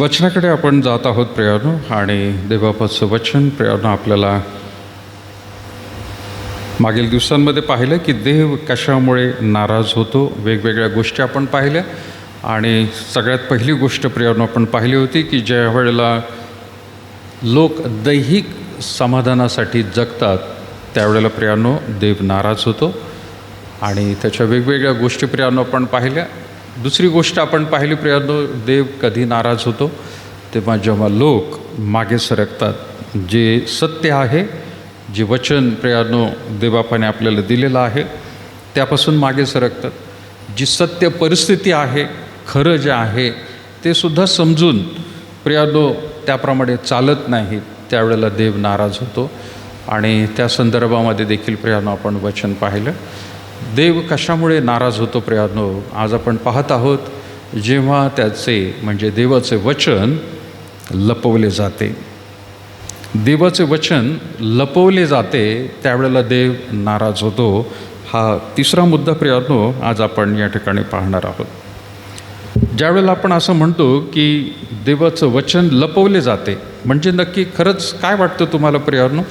वचनाकडे आपण जात आहोत प्रियानो, आणि देवबापाचं वचन प्रियानो आपल्याला मागील दिवसांमध्ये पाहिलं की देव कशामुळे नाराज होतो. वेगवेगळ्या गोष्टी आपण पाहिल्या, आणि सगळ्यात पहिली गोष्ट प्रियानो आपण पाहिली होती की ज्या वेळेला लोक दैहिक समाधानासाठी जगतात त्यावेळेला प्रियानो देव नाराज होतो, आणि त्याच्या वेगवेगळ्या गोष्टी प्रियानो आपण पाहिल्या. दुसरी गोष्ट आपण पाहिली प्रियानो, देव कधी नाराज होतो तेव्हा जेव्हा लोक मागे सरकतात. जे सत्य आहे, जे वचन प्रियानो देवबापाने आपल्याला दिलेलं आहे त्यापासून मागे सरकतात. जी सत्य परिस्थिती आहे, खरं जे आहे ते सुद्धा समजून प्रियानो त्याप्रमाणे चालत नाही, त्यावेळेला देव नाराज होतो. आणि त्या संदर्भामध्ये देखील प्रियानो आपण वचन पाहिलं. देव कशामुळे नाराज होतो प्रियानो, आज आपण पाहत आहोत. जेव्हा त्याचे म्हणजे देवाचे वचन लपवले जाते, देवाचे वचन लपवले जाते त्यावेळेला देव नाराज होतो. हा तिसरा मुद्दा प्रियानो आज आपण या ठिकाणी पाहणार आहोत. ज्यावेळेला आपण असं म्हणतो की देवाचं वचन लपवले जाते, म्हणजे नक्की खरंच काय वाटतं तुम्हाला प्रियानो?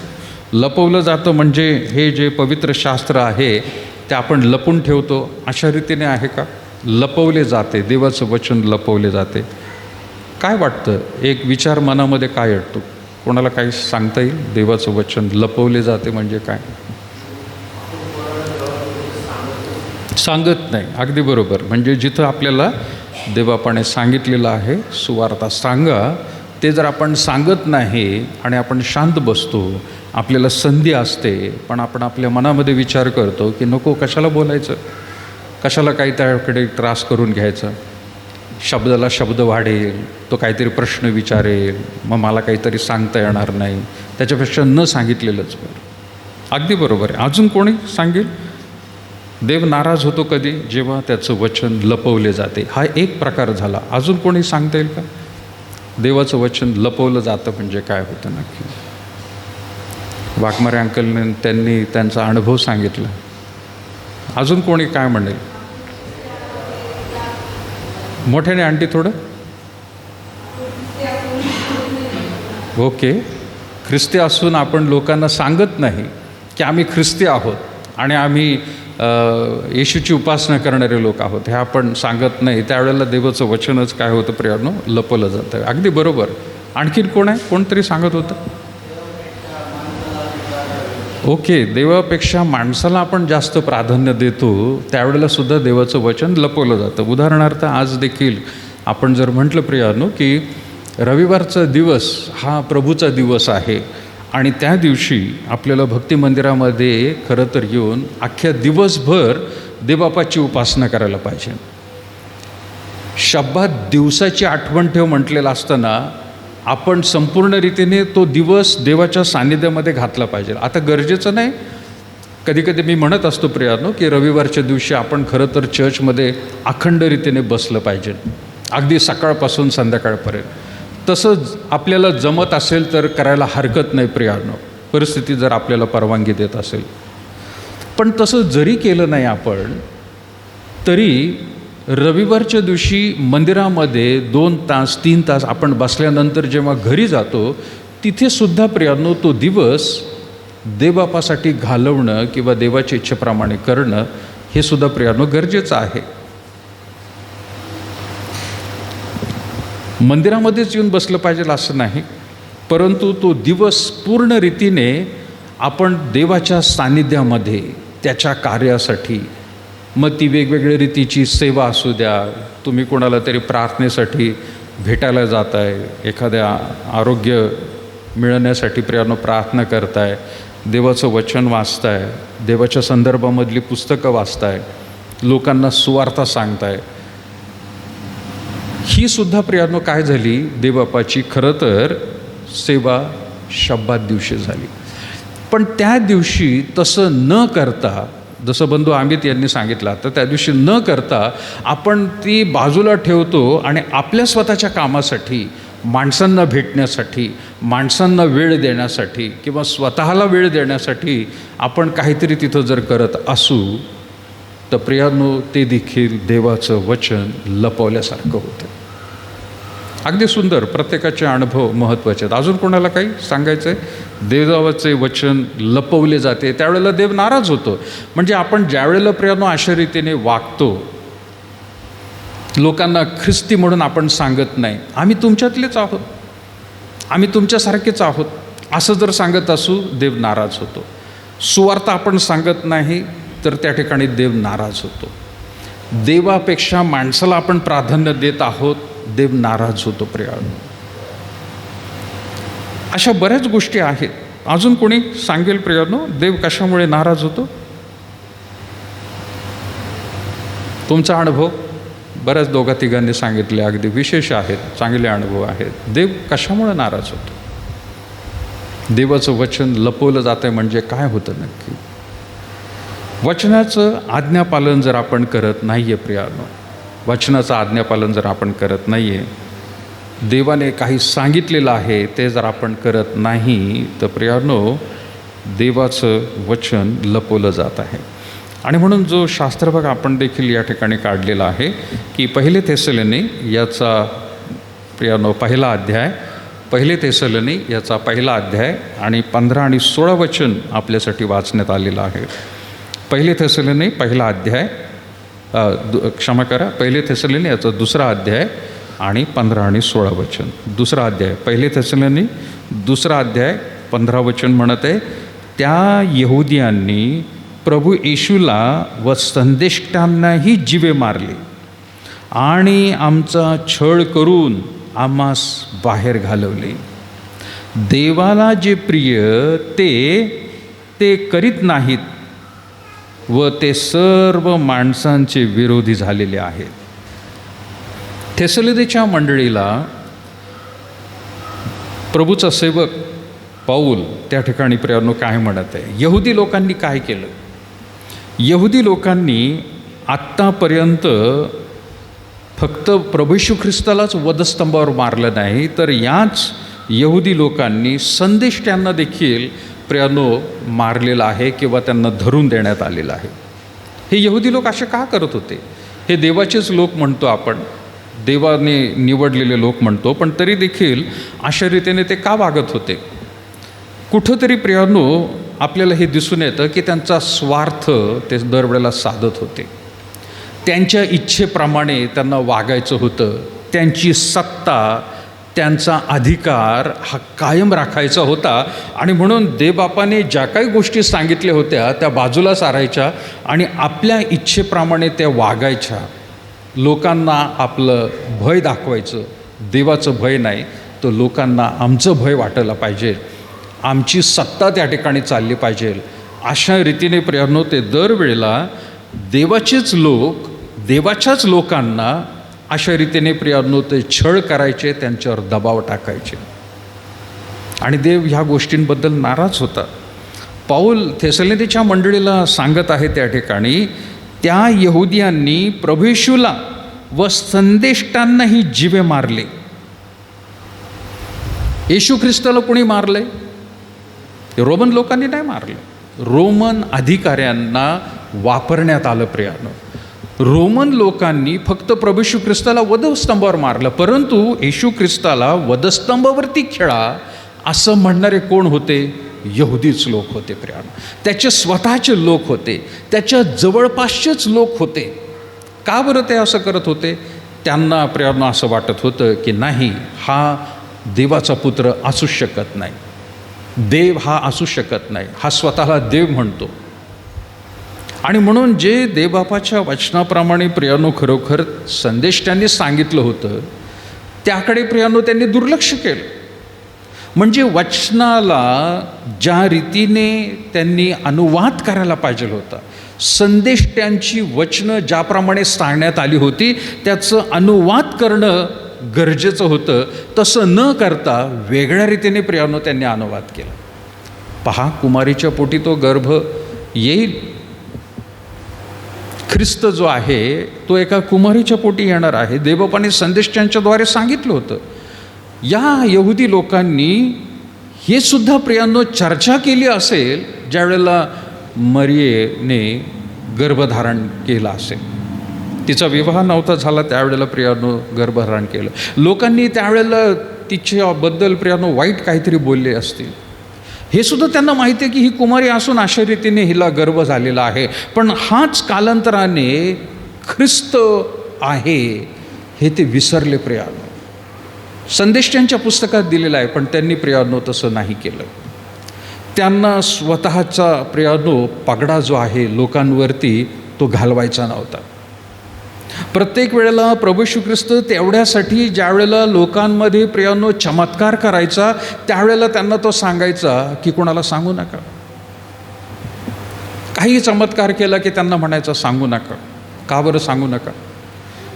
लपवलं जातं म्हणजे हे जे पवित्र शास्त्र आहे ते आपण लपून ठेवतो अशा रीतीने आहे का? लपवले जाते, देवाचं वचन लपवले जाते. काय वाटतं, एक विचार मनामध्ये काय येतो? कोणाला काही सांगता येईल? देवाचं वचन लपवले जाते म्हणजे काय? सांगत नाही. अगदी बरोबर. म्हणजे जिथं आपल्याला देवबापाने सांगितलेलं आहे सुवार्ता सांगा, ते जर आपण सांगत नाही आणि आपण शांत बसतो, आपल्याला संधी असते पण आपण आपल्या मनामध्ये विचार करतो की नको, कशाला बोलायचं, कशाला काही त्याकडे त्रास करून घ्यायचं, शब्दाला शब्द वाढेल, तो काहीतरी प्रश्न विचारेल, मग मला काहीतरी सांगता येणार नाही, त्याच्यापेक्षा न सांगितलेलंच बरं. अगदी बरोबर आहे. अजून कोणी सांगेल? देव नाराज होतो कधी? जेव्हा त्याचं वचन लपवले जाते. हा एक प्रकार झाला. अजून कोणी सांगता येईल का? देवाचं वचन लपवलं जातं म्हणजे काय होतं नक्की? वाघमारे अंकलने त्यांनी त्यांचा अनुभव सांगितला. अजून कोणी काय म्हणेल? मोठ्याने आणखी थोडं. ओके. ख्रिस्ती असून आपण लोकांना सांगत नाही की आम्ही ख्रिस्ती आहोत आणि आम्ही येशूची उपासना करणारे लोक आहोत, हे आपण सांगत नाही, त्यावेळेला देवाचं वचनच काय होतं प्रियानो? लपवलं जातं. अगदी बरोबर. आणखीन कोण आहे? कोणतरी सांगत होतं. ओके. देवापेक्षा माणसाला आपण जास्त प्राधान्य देतो, त्यावेळेला सुद्धा देवाचं वचन लपवलं जातं. उदाहरणार्थ आज देखील आपण जर म्हटलं प्रियानो की रविवारचा दिवस हा प्रभूचा दिवस आहे, आणि त्या दिवशी आपल्याला भक्ती मंदिरामध्ये खरं तर येऊन अख्ख्या दिवसभर देवबापाची उपासना करायला पाहिजे. शब्दात दिवसाची आठवण ठेव म्हटलेलं असताना आपण संपूर्ण रीतीने तो दिवस देवाच्या सान्निध्यामध्ये घातला पाहिजे. आता गरजेचं नाही, कधी कधी मी म्हणत असतो प्रियानो की रविवारच्या दिवशी आपण खरं तर चर्चमध्ये अखंड रीतीने बसलं पाहिजे, अगदी सकाळपासून संध्याकाळपर्यंत. तसं आपल्याला जमत असेल तर करायला हरकत नाही प्रियानो, परिस्थिती जर आपल्याला परवानगी देत असेल. पण तसं जरी केलं नाही आपण, तरी रविवारच्या दिवशी मंदिरामध्ये 2 तास 3 तास आपण बसल्यानंतर जेव्हा घरी जातो, तिथे सुद्धा प्रियानो तो दिवस देवबापासाठी घालवणं किंवा देवाच्या इच्छेप्रमाणे करणं हे सुद्धा प्रियानो गरजेचं आहे. मंदिरामध्येच येऊन बसलं पाहिजे असं नाही, परंतु तो दिवस पूर्ण रीतीने आपण देवाच्या सान्निध्यामध्ये त्याच्या कार्यासाठी, मग ती वेगवेगळ्या रीतीची सेवा असू द्या, तुम्ही कोणाला तरी प्रार्थनेसाठी भेटायला जात आहे, एखाद्या आरोग्य मिळवण्यासाठी प्रियानो प्रार्थना करताय, देवाचं वचन वाचताय, देवाच्या संदर्भामधली पुस्तकं वाचताय, लोकांना सुवार्ता सांगताय, ही सुद्धा प्रियानो काय झाली? देवबापाची खरं तर सेवा शब्दात दिवशी झाली. पण त्या दिवशी तसं न करता, जसं बंधू अमित यांनी सांगितलं, तर त्या दिवशी न करता आपण ती बाजूला ठेवतो आणि आपल्या स्वतःच्या कामासाठी, माणसांना भेटण्यासाठी, माणसांना वेळ देण्यासाठी किंवा स्वतःला वेळ देण्यासाठी आपण काहीतरी तिथं जर करत असू, तर प्रियानो ते देखील देवाचं वचन लपवल्यासारखं होतं. अगदी सुंदर. प्रत्येकाचे अनुभव महत्त्वाचे आहेत. अजून कोणाला काही सांगायचं आहे? देवाचे वचन लपवले जाते त्यावेळेला देव नाराज होतो. म्हणजे आपण ज्यावेळेला प्रियानो अशा रीतीने वागतो, लोकांना ख्रिस्ती म्हणून आपण सांगत नाही, आम्ही तुमच्यातलेच आहोत, आम्ही तुमच्यासारखेच आहोत, असं जर सांगत असू, देव नाराज होतो. सुवार्थ आपण सांगत नाही तर त्या ठिकाणी देव नाराज होतो. देवापेक्षा माणसाला आपण प्राधान्य देत आहोत, देव नाराज होतो प्रियानो. अशा बऱ्याच गोष्टी आहेत. अजून कोणी सांगेल प्रियानो देव कशामुळे नाराज होतो? तुमचा अनुभव बऱ्याच दोघा तिघांनी सांगितले, अगदी विशेष आहेत, चांगले अनुभव आहेत. देव कशामुळे नाराज होतो? देवाचं वचन लपवलं जातं आहे म्हणजे काय होतं नक्की? वचनाचं आज्ञापालन जर आपण करत नाही आहे प्रियानो, वचनाचं आज्ञापालन जर आपण करत नाही आहे, देवाने काही सांगितलेलं आहे ते जर आपण करत नाही, तर प्रियानो देवाचं वचन लपवलं जात आहे. आणि म्हणून जो शास्त्रभाग आपण देखील या ठिकाणी काढलेला आहे की पहिले थेसलोनी याचा प्रियानो पहिला अध्याय, पहिले थेसलोनी याचा पहिला अध्याय आणि 15 आणि 16 वचन आपल्यासाठी वाचण्यात आलेलं आहे. पहिले थेसलोनी पहिला अध्याय, क्षमा करा, पहिले थेसलोनी याचा दुसरा अध्याय आणि 15 आणि 16 वचन. दुसरा अध्याय, पहिले थेसलोनी दुसरा अध्याय 15 वचन म्हणत आहे, त्या यहुदियांनी प्रभू येशूला व संदेष्टांनाही जीवे मारले आणि आमचा छळ करून आम्हास बाहेर घालवले. देवाला जे प्रिय ते करीत नाहीत व ते सर्व माणसांचे विरोधी झालेले आहेत. थेसलोनीच्या मंडळीला प्रभूचा सेवक पाऊल त्या ठिकाणी प्रियानो काय म्हणत आहे? यहुदी लोकांनी काय केलं? यहुदी लोकांनी आत्तापर्यंत फक्त प्रभू येशू ख्रिस्तालाच वधस्तंभावर मारलं नाही, तर याच यहुदी लोकांनी संदेष्टांना देखील प्रियानो मारलेलं आहे किंवा त्यांना धरून देण्यात आलेलं आहे. हे यहुदी लोक असे का करत होते? हे देवाचेच लोक म्हणतो आपण, देवाने निवडलेले लोक म्हणतो, पण तरी देखील अशा रीतीने ते का वागत होते? कुठंतरी प्रियानो आपल्याला हे दिसून येतं की त्यांचा स्वार्थ ते दरवेळेला साधत होते. त्यांच्या इच्छेप्रमाणे त्यांना वागायचं होतं. त्यांची सत्ता, त्यांचा अधिकार हा कायम राखायचा होता. आणि म्हणून देवबापाने ज्या काही गोष्टी सांगितल्या होत्या त्या बाजूला सारायच्या आणि आपल्या इच्छेप्रमाणे त्या वागायच्या. लोकांना आपलं भय दाखवायचं, देवाचं भय नाही, तर लोकांना आमचं भय वाटायला पाहिजे, आमची सत्ता त्या ठिकाणी चालली पाहिजे. अशा रीतीने प्रियानो ते दरवेळेला देवाचेच लोक, देवाच्याच लोकांना अशा रीतीने प्रियानो ते छळ करायचे, त्यांच्यावर दबाव टाकायचे. आणि देव ह्या गोष्टींबद्दल नाराज होता. पाऊल थेसलोनीच्या मंडळीला सांगत आहे त्या ठिकाणी, त्या यहुदियांनी प्रभू येशूला व संदेष्टांनाही जीवे मारले. येशू ख्रिस्ताला कोणी मारले? रोमन लोकांनी नाही मारलं. रोमन अधिकाऱ्यांना वापरण्यात आलं प्रियानो. रोमन लोकांनी फक्त प्रभू येशू ख्रिस्ताला वधस्तंभावर मारलं, परंतु येशू ख्रिस्ताला वधस्तंभावरती खेळा असं म्हणणारे कोण होते? यहुदीच लोक होते प्रियानो. त्याचे स्वतःचे लोक होते, त्याच्या जवळपासचेच लोक होते. का बरं ते असं करत होते? त्यांना प्रियानो असं वाटत होतं की नाही, हा देवाचा पुत्र असू शकत नाही, देव हा असू शकत नाही, हा स्वतःला देव म्हणतो. आणि म्हणून जे देवबापाच्या वचनाप्रमाणे प्रियानो खरोखर संदेष्टांनी सांगितलं होतं त्याकडे प्रियानो त्यांनी दुर्लक्ष केलं. म्हणजे वचनाला ज्या रीतीने त्यांनी अनुवाद करायला पाहिजे होता, संदेष्टांची वचनं ज्याप्रमाणे सांगण्यात आली होती त्याचं अनुवाद करणं गरजेचं होतं, तसं न करता वेगळ्या रीतीने प्रियानो त्यांनी अनुवाद केला. पहा, कुमारीच्या पोटी तो गर्भ येईल. ख्रिस्त जो आहे तो एका कुमारीच्या पोटी येणार आहे. देवबापाने संदेष्टांच्याद्वारे सांगितलं होतं. या यहुदी लोकांनी हे सुद्धा प्रियानो चर्चा केली असेल ज्यावेळेला मरियेने गर्भधारण केलं असेल. तिचा विवाह नव्हता झाला त्यावेळेला प्रियानो गर्भधारण केलं. लोकांनी त्यावेळेला तिच्याबद्दल प्रियानो वाईट काहीतरी बोलले असतील. हे सुद्धा त्यांना माहिती आहे की ही कुमारी असून अशा रीतीने हिला गर्भ झालेला आहे. पण हाच कालांतराने ख्रिस्त आहे हे ते विसरले प्रियानो. संदेश त्यांच्या पुस्तकात दिलेला आहे, पण त्यांनी प्रियानो तसं नाही केलं. त्यांना स्वतःचा प्रियानो पगडा जो आहे लोकांवरती तो घालवायचा नव्हता. प्रत्येक वेळेला प्रभू येशू ख्रिस्त तेवढ्यासाठी ज्या वेळेला लोकांमध्ये प्रियानो चमत्कार करायचा त्यावेळेला त्यांना तो सांगायचा की कोणाला सांगू नका. काही चमत्कार केला की त्यांना म्हणायचा सांगू नका. का बरं सांगू नका?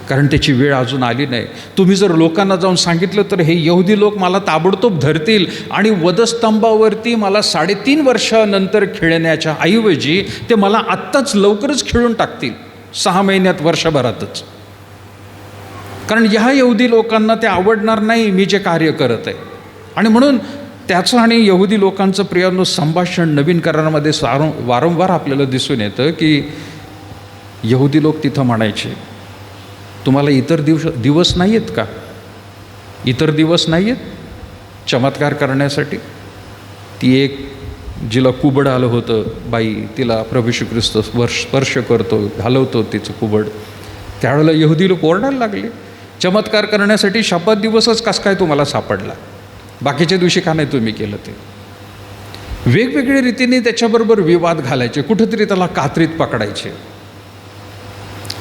कारण त्याची वेळ अजून आली नाही. तुम्ही जर लोकांना जाऊन सांगितलं तर हे यहुदी लोक मला ताबडतोब धरतील आणि वधस्तंभावरती मला 3.5 वर्षानंतर खेळण्याच्या ऐवजी ते मला आत्ताच लवकरच खेळून टाकतील, 6 महिन्यात, वर्षभरातच. कारण ह्या यहुदी लोकांना ते आवडणार नाही मी जे कार्य करत आहे. आणि म्हणून त्याचं आणि यहुदी लोकांचं प्रियानो संभाषण नवीन करारामध्ये वारंवार आपल्याला दिसून येतं की यहुदी लोक तिथं म्हणायचे, तुम्हाला इतर दिवस नाही आहेत का? इतर दिवस नाही आहेत चमत्कार करण्यासाठी? ती एक जिला कुबड आलं होतं बाई, तिला प्रभू येशू ख्रिस्त स्पर्श करतो, घालवतो तिचं कुबड. त्यावेळेला यहुदी लोक ओरडायला लागले, चमत्कार करण्यासाठी शपथ दिवसच कस काय तुम्हाला सापडला, बाकीच्या दिवशी का नाही तुम्ही केलं? ते वेगवेगळ्या रीतीने त्याच्याबरोबर विवाद घालायचे, कुठंतरी त्याला कात्रीत पकडायचे.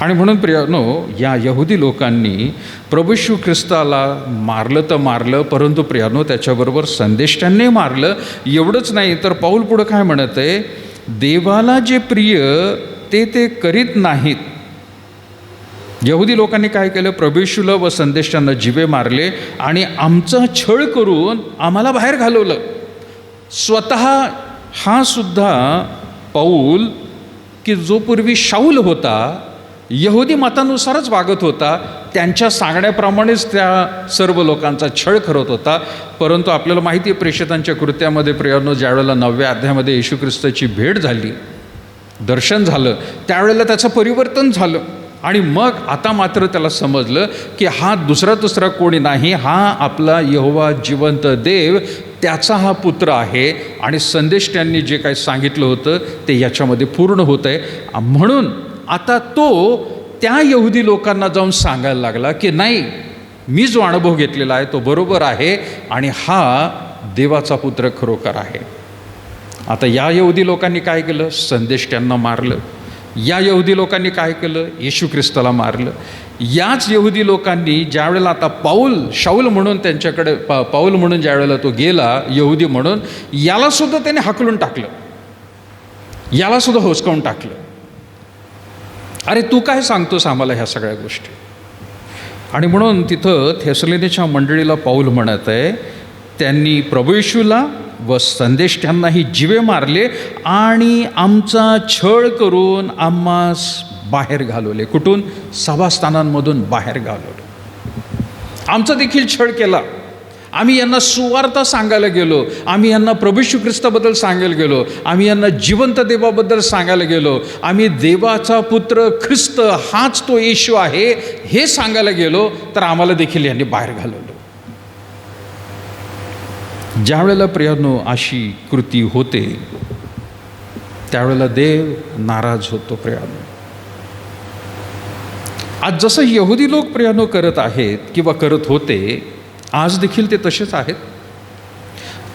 आणि म्हणून प्रियानो या यहुदी लोकांनी प्रभू येशू ख्रिस्ताला मारलं तर मारलं, परंतु प्रियानो त्याच्याबरोबर संदेष्टांनी मारलं. एवढंच नाही तर पौल पुढं काय म्हणत आहे, देवाला जे प्रिय ते करीत नाहीत. यहुदी लोकांनी काय केलं, प्रभू येशूला व संदेष्टांना जिवे मारले आणि आमचा छळ करून आम्हाला बाहेर घालवलं. स्वतः हा सुद्धा पौल की जो पूर्वी शाऊल होता, यहुदी मतानुसारच वागत होता, त्यांच्या सांगण्याप्रमाणेच त्या सर्व लोकांचा छळ करत होता. परंतु आपल्याला माहिती आहे प्रेषितांच्या कृत्यामध्ये प्रियानो ज्यावेळेला 9व्या अध्यायामध्ये येशू ख्रिस्ताची भेट झाली, दर्शन झालं, त्यावेळेला त्याचं परिवर्तन झालं. आणि मग आता मात्र त्याला समजलं की हा दुसरा कोणी नाही, हा आपला यहोवा जिवंत देव, त्याचा हा पुत्र आहे. आणि संदेश त्यांनी जे काही सांगितलं होतं ते याच्यामध्ये पूर्ण होतं आहे. म्हणून आता तो त्या यहुदी लोकांना जाऊन सांगायला लागला की नाही, मी जो अनुभव घेतलेला आहे तो बरोबर आहे आणि हा देवाचा पुत्र खरोखर आहे. आता या यहुदी लोकांनी काय केलं, संदेश त्यांना मारलं. या यहुदी लोकांनी काय केलं, येशू ख्रिस्ताला मारलं. याच यहुदी लोकांनी ज्यावेळेला आता शाऊल म्हणून त्यांच्याकडे पाऊल म्हणून ज्यावेळेला तो गेला यहुदी म्हणून, यालासुद्धा त्याने हाकलून टाकलं, यालासुद्धा हुसकावून टाकलं. अरे तू काय सांगतोस आम्हाला ह्या सगळ्या गोष्टी? आणि म्हणून तिथं थेसलोनिकेच्या मंडळीला पौल म्हणत आहे, त्यांनी प्रभू येशूला व संदेश त्यांनाही जिवे मारले आणि आमचा छळ करून आम्हास बाहेर घालवले. कुठून? सभास्थानांमधून बाहेर घालवले. आमचा देखील छळ केला. आम्ही यांना सुवार्ता सांगायला गेलो, आम्ही यांना प्रभू येशू ख्रिस्ताबद्दल सांगायला गेलो, आम्ही यांना जिवंत देवाबद्दल सांगायला गेलो, आम्ही देवाचा पुत्र ख्रिस्त हाच तो येशू आहे हे सांगायला गेलो, तर आम्हाला देखील यांनी बाहेर घालवलं. ज्यावेळेला प्रियानो अशी कृती होते त्यावेळेला देव नाराज होतो. प्रियानो आज जसं यहुदी लोक प्रियानो करत आहेत किंवा करत होते, आज देखील ते तसेच आहेत.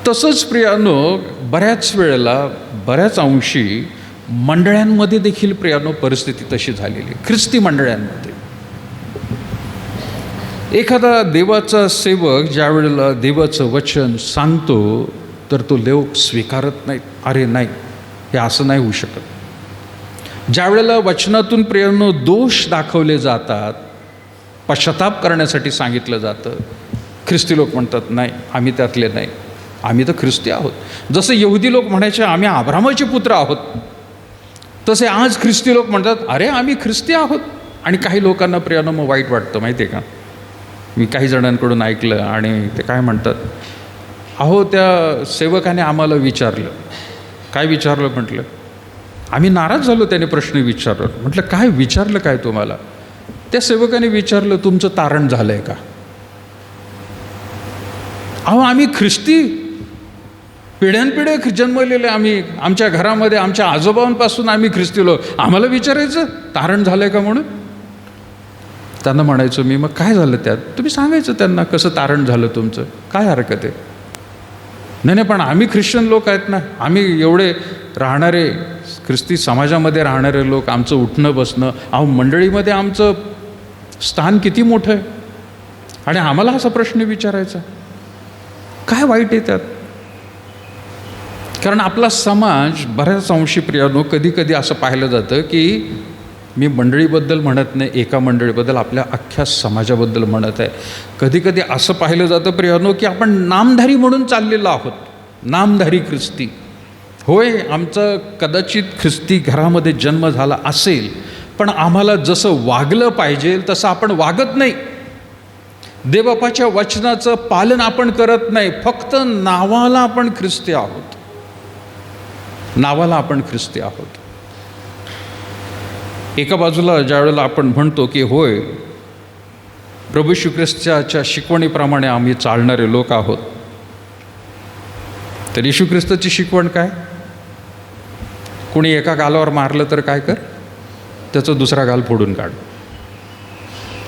तसंच प्रियानो बऱ्याच वेळेला बऱ्याच अंशी मंडळांमध्ये देखील प्रियानो परिस्थिती तशी झालेली. ख्रिस्ती मंडळांमध्ये एखादा देवाचा सेवक ज्या वेळेला देवाचं वचन सांगतो तर तो लोक स्वीकारत नाहीत. अरे नाही, हे असं नाही होऊ शकत. ज्या वेळेला वचनातून प्रियानो दोष दाखवले जातात, पश्चाताप करण्यासाठी सांगितलं जातं, ख्रिस्ती लोक म्हणतात नाही, आम्ही त्यातले नाही, आम्ही तर ख्रिस्ती आहोत. जसं यहुदी लोक म्हणायचे आम्ही अब्राहामाचे पुत्र आहोत, तसे आज ख्रिस्ती लोक म्हणतात अरे आम्ही ख्रिस्ती आहोत. आणि काही लोकांना प्रियानो मग वाईट वाटतं, माहिती आहे का? मी काही जणांकडून ऐकलं आणि ते काय म्हणतात, अहो त्या सेवकाने आम्हाला विचारलं. काय विचारलं म्हटलं? आम्ही नाराज झालो, त्याने प्रश्न विचारला. म्हटलं काय विचारलं काय तुम्हाला? त्या सेवकाने विचारलं, तुमचं तारण झालं आहे का? अहो, आम्ही ख्रिस्ती पिढ्यानपिढ्या जन्मलेले, आम्ही आमच्या घरामध्ये आमच्या आजोबांपासून आम्ही ख्रिस्ती लोक, आम्हाला विचारायचं तारण झालं आहे का म्हणून? त्यांना म्हणायचं मी, मग काय झालं त्यात? तुम्ही सांगायचं त्यांना कसं तारण झालं तुमचं, काय हरकत आहे? नाही, पण आम्ही ख्रिश्चन लोक आहेत ना, आम्ही एवढे राहणारे ख्रिस्ती समाजामध्ये राहणारे लोक, आमचं उठणं बसणं, अहो मंडळीमध्ये आमचं स्थान किती मोठं आहे आणि आम्हाला असा प्रश्न विचारायचा, काय वाईट आहे त्यात? कारण आपला समाज बऱ्याच अंशी प्रियानो कधी कधी असं पाहिलं जातं की मी मंडळीबद्दल म्हणत नाही, एका मंडळीबद्दल, आपल्या अख्ख्या समाजाबद्दल म्हणत आहे. कधी कधी असं पाहिलं जातं प्रियानो की आपण नामधारी म्हणून चाललेलो आहोत, नामधारी ख्रिस्ती. होय, आमचं कदाचित ख्रिस्ती घरामध्ये जन्म झाला असेल, पण आम्हाला जसं वागलं पाहिजे तसं आपण वागत नाही. देवबापाच्या वचनाचं पालन आपण करत नाही, फक्त नावाला आपण ख्रिस्ती आहोत, नावाला आपण ख्रिस्ती आहोत. एका बाजूला ज्या वेळेला आपण म्हणतो की होय, प्रभू येशू ख्रिस्ताच्या शिकवणीप्रमाणे आम्ही चालणारे लोक आहोत, तर येशू ख्रिस्ताची शिकवण काय? कोणी एका गालावर मारलं तर काय कर, त्याचं दुसरा गाल फोडून काढ.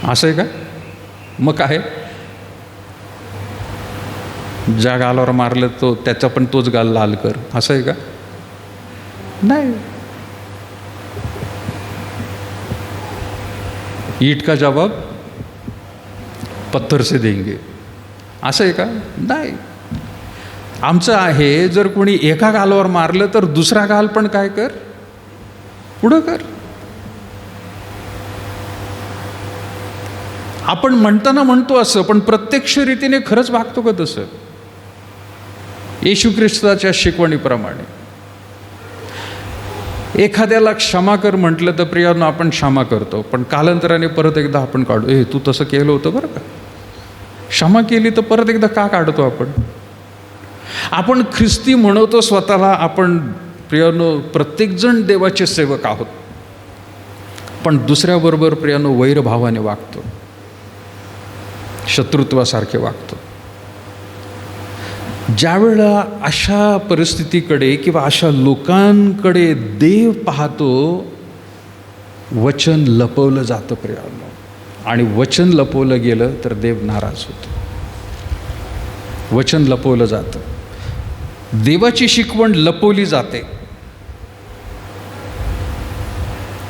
असं आहे का? मग काय, ज्या गालावर मारलं तो त्याचा पण तोच गाल लाल कर, असं आहे का? नाही. ईट का जवाब पत्थर से देंगे, असं आहे का? नाही. आमचं आहे, जर कोणी एका गालावर मारलं तर दुसरा गाल पण काय कर, पुढं कर. आपण म्हणताना म्हणतो असं, पण प्रत्यक्ष रीतीने खरंच वागतो का तसं? येशू ख्रिस्ताच्या शिकवणीप्रमाणे. एखाद्याला क्षमा कर म्हटलं तर प्रियानं आपण क्षमा करतो, पण कालांतराने परत एकदा आपण काढू, तू तसं केलं होतं बरं का. क्षमा केली तर परत एकदा का काढतो आपण? आपण ख्रिस्ती म्हणवतो स्वतःला, आपण प्रियानो प्रत्येकजण देवाचे सेवक आहोत, पण दुसऱ्याबरोबर प्रियानो वैरभावाने वागतो, शत्रुत्वासारखे वागतो. ज्यावेळेला अशा परिस्थितीकडे किंवा अशा लोकांकडे देव पाहतो, वचन लपवलं जातं प्रियानो, आणि वचन लपवलं गेलं तर देव नाराज होतो. वचन लपवलं जातं, देवाची शिकवण लपवली जाते.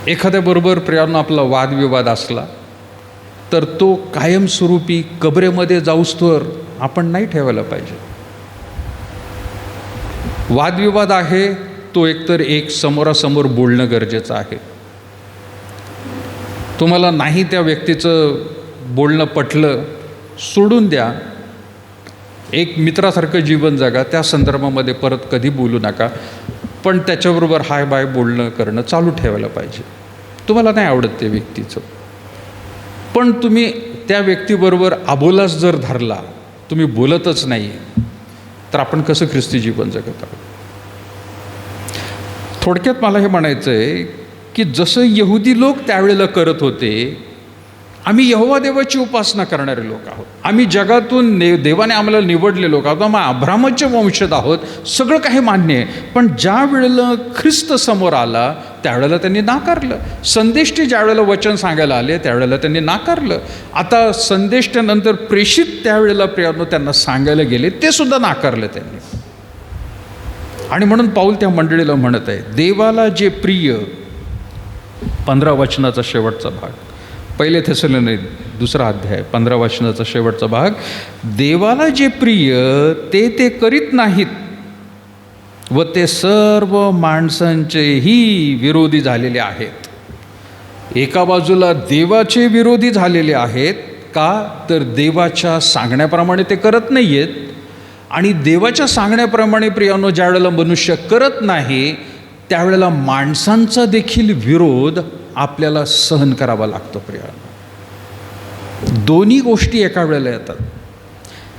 एखाद्याबरोबर प्रियानो आपला वादविवाद असला तर तो कायमस्वरूपी कबरेमध्ये जाऊस्तोवर आपण नाही ठेवायला पाहिजे. वादविवाद आहे तो एकतर एक समोरासमोर बोलणं गरजेचं आहे. तुम्हाला नाही त्या व्यक्तीचं बोलणं पटलं, सोडून द्या, एक मित्रासारखं जीवन जगा, त्या संदर्भामध्ये परत कधी बोलू नका, पण त्याच्याबरोबर हाय बाय बोलणं करणं चालू ठेवायला पाहिजे. तुम्हाला नाही आवडत त्या व्यक्तीचं, पण तुम्ही त्या व्यक्तीबरोबर अबोलाच जर धरला, तुम्ही बोलतच नाही, तर आपण कसं ख्रिस्ती जीवन जगत आहोत? थोडक्यात मला हे म्हणायचं आहे की जसं यहुदी लोक त्यावेळेला करत होते, आम्ही यहोवा देवाची उपासना करणारे लोक आहोत, आम्ही जगातून देवाने आम्हाला निवडले लोक आहोत, आम्ही अब्राहमाचे वंशज आहोत, सगळं काही मान्य आहे. पण ज्या वेळेला ख्रिस्त समोर आला त्यावेळेला त्यांनी नाकारलं. संदेष्टे ज्या वेळेला वचन सांगायला आले त्यावेळेला त्यांनी नाकारलं. आता संदेष्टानंतर प्रेषित त्यावेळेला प्रियानो त्यांना सांगायला गेले, ते सुद्धा नाकारलं त्यांनी. आणि म्हणून पाऊल त्या मंडळीला म्हणत आहे, देवाला जे प्रिय, 15 वचनाचा शेवटचा भाग, पहिले थेसलोनिके 2 अध्याय 15 वचनाचा शेवटचा भाग, देवाला जे प्रिय ते करीत नाहीत व ते सर्व माणसांचेही विरोधी झालेले आहेत. एका बाजूला देवाचे विरोधी झालेले आहेत का, तर देवाच्या सांगण्याप्रमाणे ते करत नाही आहेत, आणि देवाच्या सांगण्याप्रमाणे प्रियानो ज्या वेळेला मनुष्य करत नाही त्यावेळेला माणसांचा देखील विरोध आपल्याला सहन करावा लागतो प्रियानो. दोन्ही गोष्टी एका वेळेला येतात.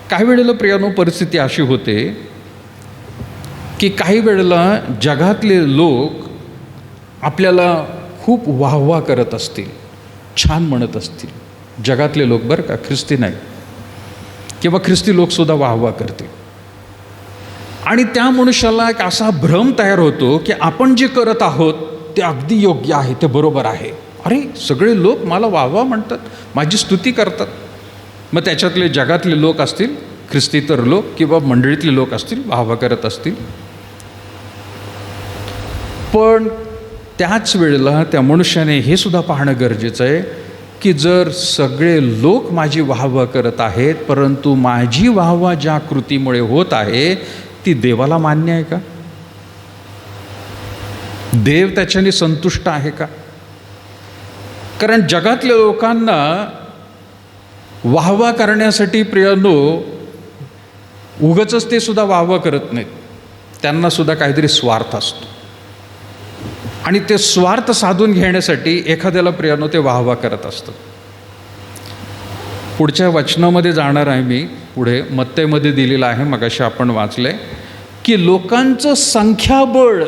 काही वेळेला प्रियानो परिस्थिती अशी होते की काही वेळेला जगातले लोक आपल्याला खूप वाहवा करत असतील, छान म्हणत असतील, जगातले लोक बरं का, ख्रिस्ती नाही, किंवा ख्रिस्ती लोकसुद्धा वाहवा करतील. आणि त्या मनुष्याला एक असा भ्रम तयार होतो की आपण जे करत आहोत ते अगदी योग्य आहे, ते बरोबर आहे. अरे सगळे लोक मला वाहवा म्हणतात, माझी स्तुती करतात. मग त्याच्यातले जगातले लोक असतील, ख्रिस्तीतर लोक किंवा मंडळीतले लोक असतील, वाहवा करत असतील. पण त्याच वेळेला त्या मनुष्याने हे सुद्धा पाहणं गरजेचं आहे की जर सगळे लोक माझी वाहवा करत आहेत, परंतु माझी वाहवा ज्या कृतीमुळे होत आहे ती देवाला मान्य आहे का? देव त्याच्याने संतुष्ट आहे का? कारण जगातल्या लोकांना वाहवा करण्यासाठी प्रियानो उगाचच ते सुद्धा वाहवा करत नाहीत, त्यांना सुद्धा काहीतरी स्वार्थ असतो. आणि ते स्वार्थ साधून घेण्यासाठी एखाद्याला प्रियानो ते वाहवा करत असतं. पुढच्या वचनामध्ये जाणार आहे मी, पुढे मत्तेमध्ये दिलेलं आहे, मगाशी आपण वाचलंय की लोकांचं संख्याबळ,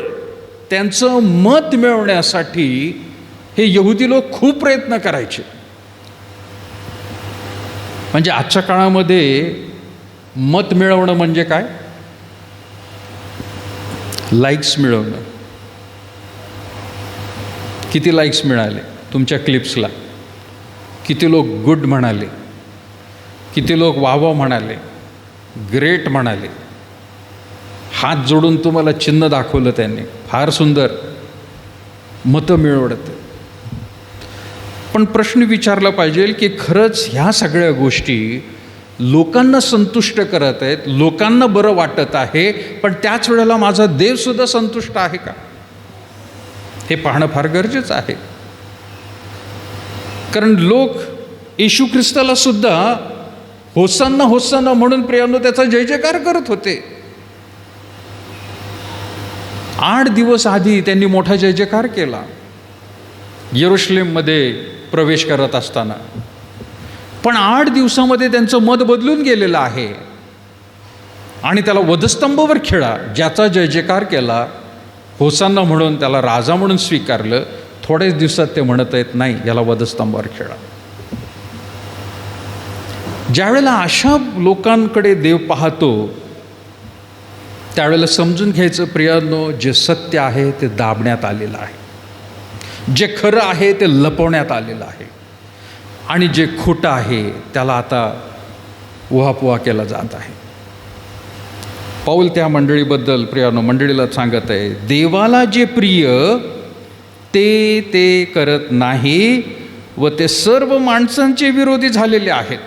त्यांचं मत मिळवण्यासाठी हे यहुदी लोक खूप प्रयत्न करायचे. म्हणजे आजच्या काळामध्ये मत मिळवणं म्हणजे काय? लाईक्स मिळवणं. किती लाईक्स मिळाले तुमच्या क्लिप्सला, किती लोक गुड म्हणाले, किती लोक वाह म्हणाले, ग्रेट म्हणाले, हात जोडून तुम्हाला चिन्ह दाखवलं त्यांनी, फार सुंदर मतं मिळवत. पण प्रश्न विचारला पाहिजे की खरंच ह्या सगळ्या गोष्टी लोकांना संतुष्ट करत आहेत, लोकांना बरं वाटत आहे, पण त्याच वेळेला माझा देवसुद्धा संतुष्ट आहे का? हे पाहणं फार गरजेचं आहे. कारण लोक येशू ख्रिस्ताला सुद्धा होसांना होसांना म्हणून प्रियानो त्याचा जय जयकार करत होते. 8 दिवस आधी त्यांनी मोठा जय जयकार केला यरूशलेममध्ये प्रवेश करत असताना. पण 8 दिवसामध्ये त्यांचं मत बदलून गेलेलं आहे आणि त्याला वधस्तंभावर खिळा, ज्याचा जय जयकार केला, होसांना म्हणून त्याला राजा म्हणून स्वीकारलं, थोड्याच दिवसात ते म्हणत आहेत नाही, याला वधस्तंभावर खिळा. ज्यावेळेला अशा लोकांकडे देव पाहतो त्यावेळेला समजून घ्यायचं प्रियानो, जे सत्य आहे ते दाबण्यात आलेलं आहे, जे खरं आहे ते लपवण्यात आलेलं आहे, आणि जे खोटं आहे त्याला आता उहापोहा केला जात आहे. पाऊल त्या मंडळीबद्दल प्रियानो मंडळीला सांगत आहे, देवाला जे प्रिय ते ते करत नाही व ते सर्व माणसांचे विरोधी झालेले आहेत.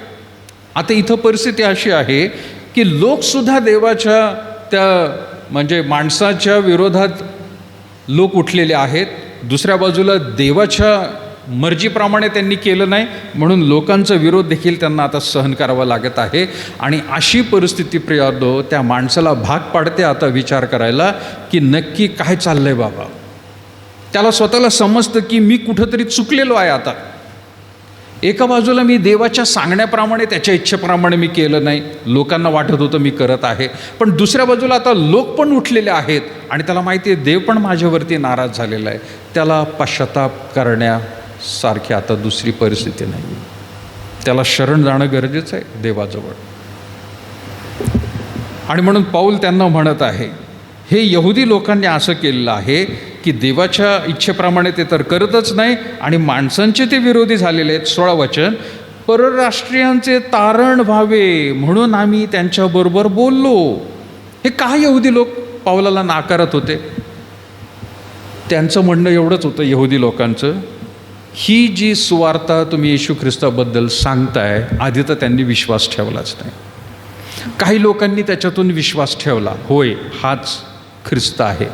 आता इथं परिस्थिती अशी आहे की लोकसुद्धा देवाच्या त्या म्हणजे माणसाच्या विरोधात लोक उठलेले आहेत, दुसऱ्या बाजूला देवाच्या मर्जीप्रमाणे त्यांनी केलं नाही म्हणून लोकांचा विरोध देखील त्यांना आता सहन करावा लागत आहे. आणि अशी परिस्थिती प्रियानो त्या माणसाला भाग पाडते आता विचार करायला की नक्की काय चाललंय बाबा. त्याला स्वतःला समजतं की मी कुठंतरी चुकलेलो आहे. आता एका बाजूला मी देवाच्या सांगण्याप्रमाणे त्याच्या इच्छेप्रमाणे मी केलं नाही, लोकांना वाटत होतं मी करत आहे, पण दुसऱ्या बाजूला आता लोक पण उठलेले आहेत आणि त्याला माहिती आहे देव पण माझ्यावरती नाराज झालेला आहे. त्याला पश्चाताप करण्यासारखी आता दुसरी परिस्थिती नाही. त्याला शरण जाणं गरजेचं आहे देवाजवळ. आणि म्हणून पाऊल त्यांना म्हणत आहे, हे यहुदी लोकांनी असं केलेलं आहे की देवाच्या इच्छेप्रमाणे ते तर करतच नाही आणि माणसांचे ते विरोधी झालेले आहेत. 16 वचन, परराष्ट्रीयांचे तारण व्हावे म्हणून आम्ही त्यांच्याबरोबर बोललो. हे का यहुदी लोक पाऊलाला नाकारत होते? त्यांचं म्हणणं एवढंच होतं यहुदी लोकांचं, ही जी सुवार्ता तुम्ही येशू ख्रिस्ताबद्दल सांगताय, आधी तर त्यांनी विश्वास ठेवलाच नाही. काही लोकांनी त्याच्यातून विश्वास ठेवला, होय हाच ख्रिस्त आहे.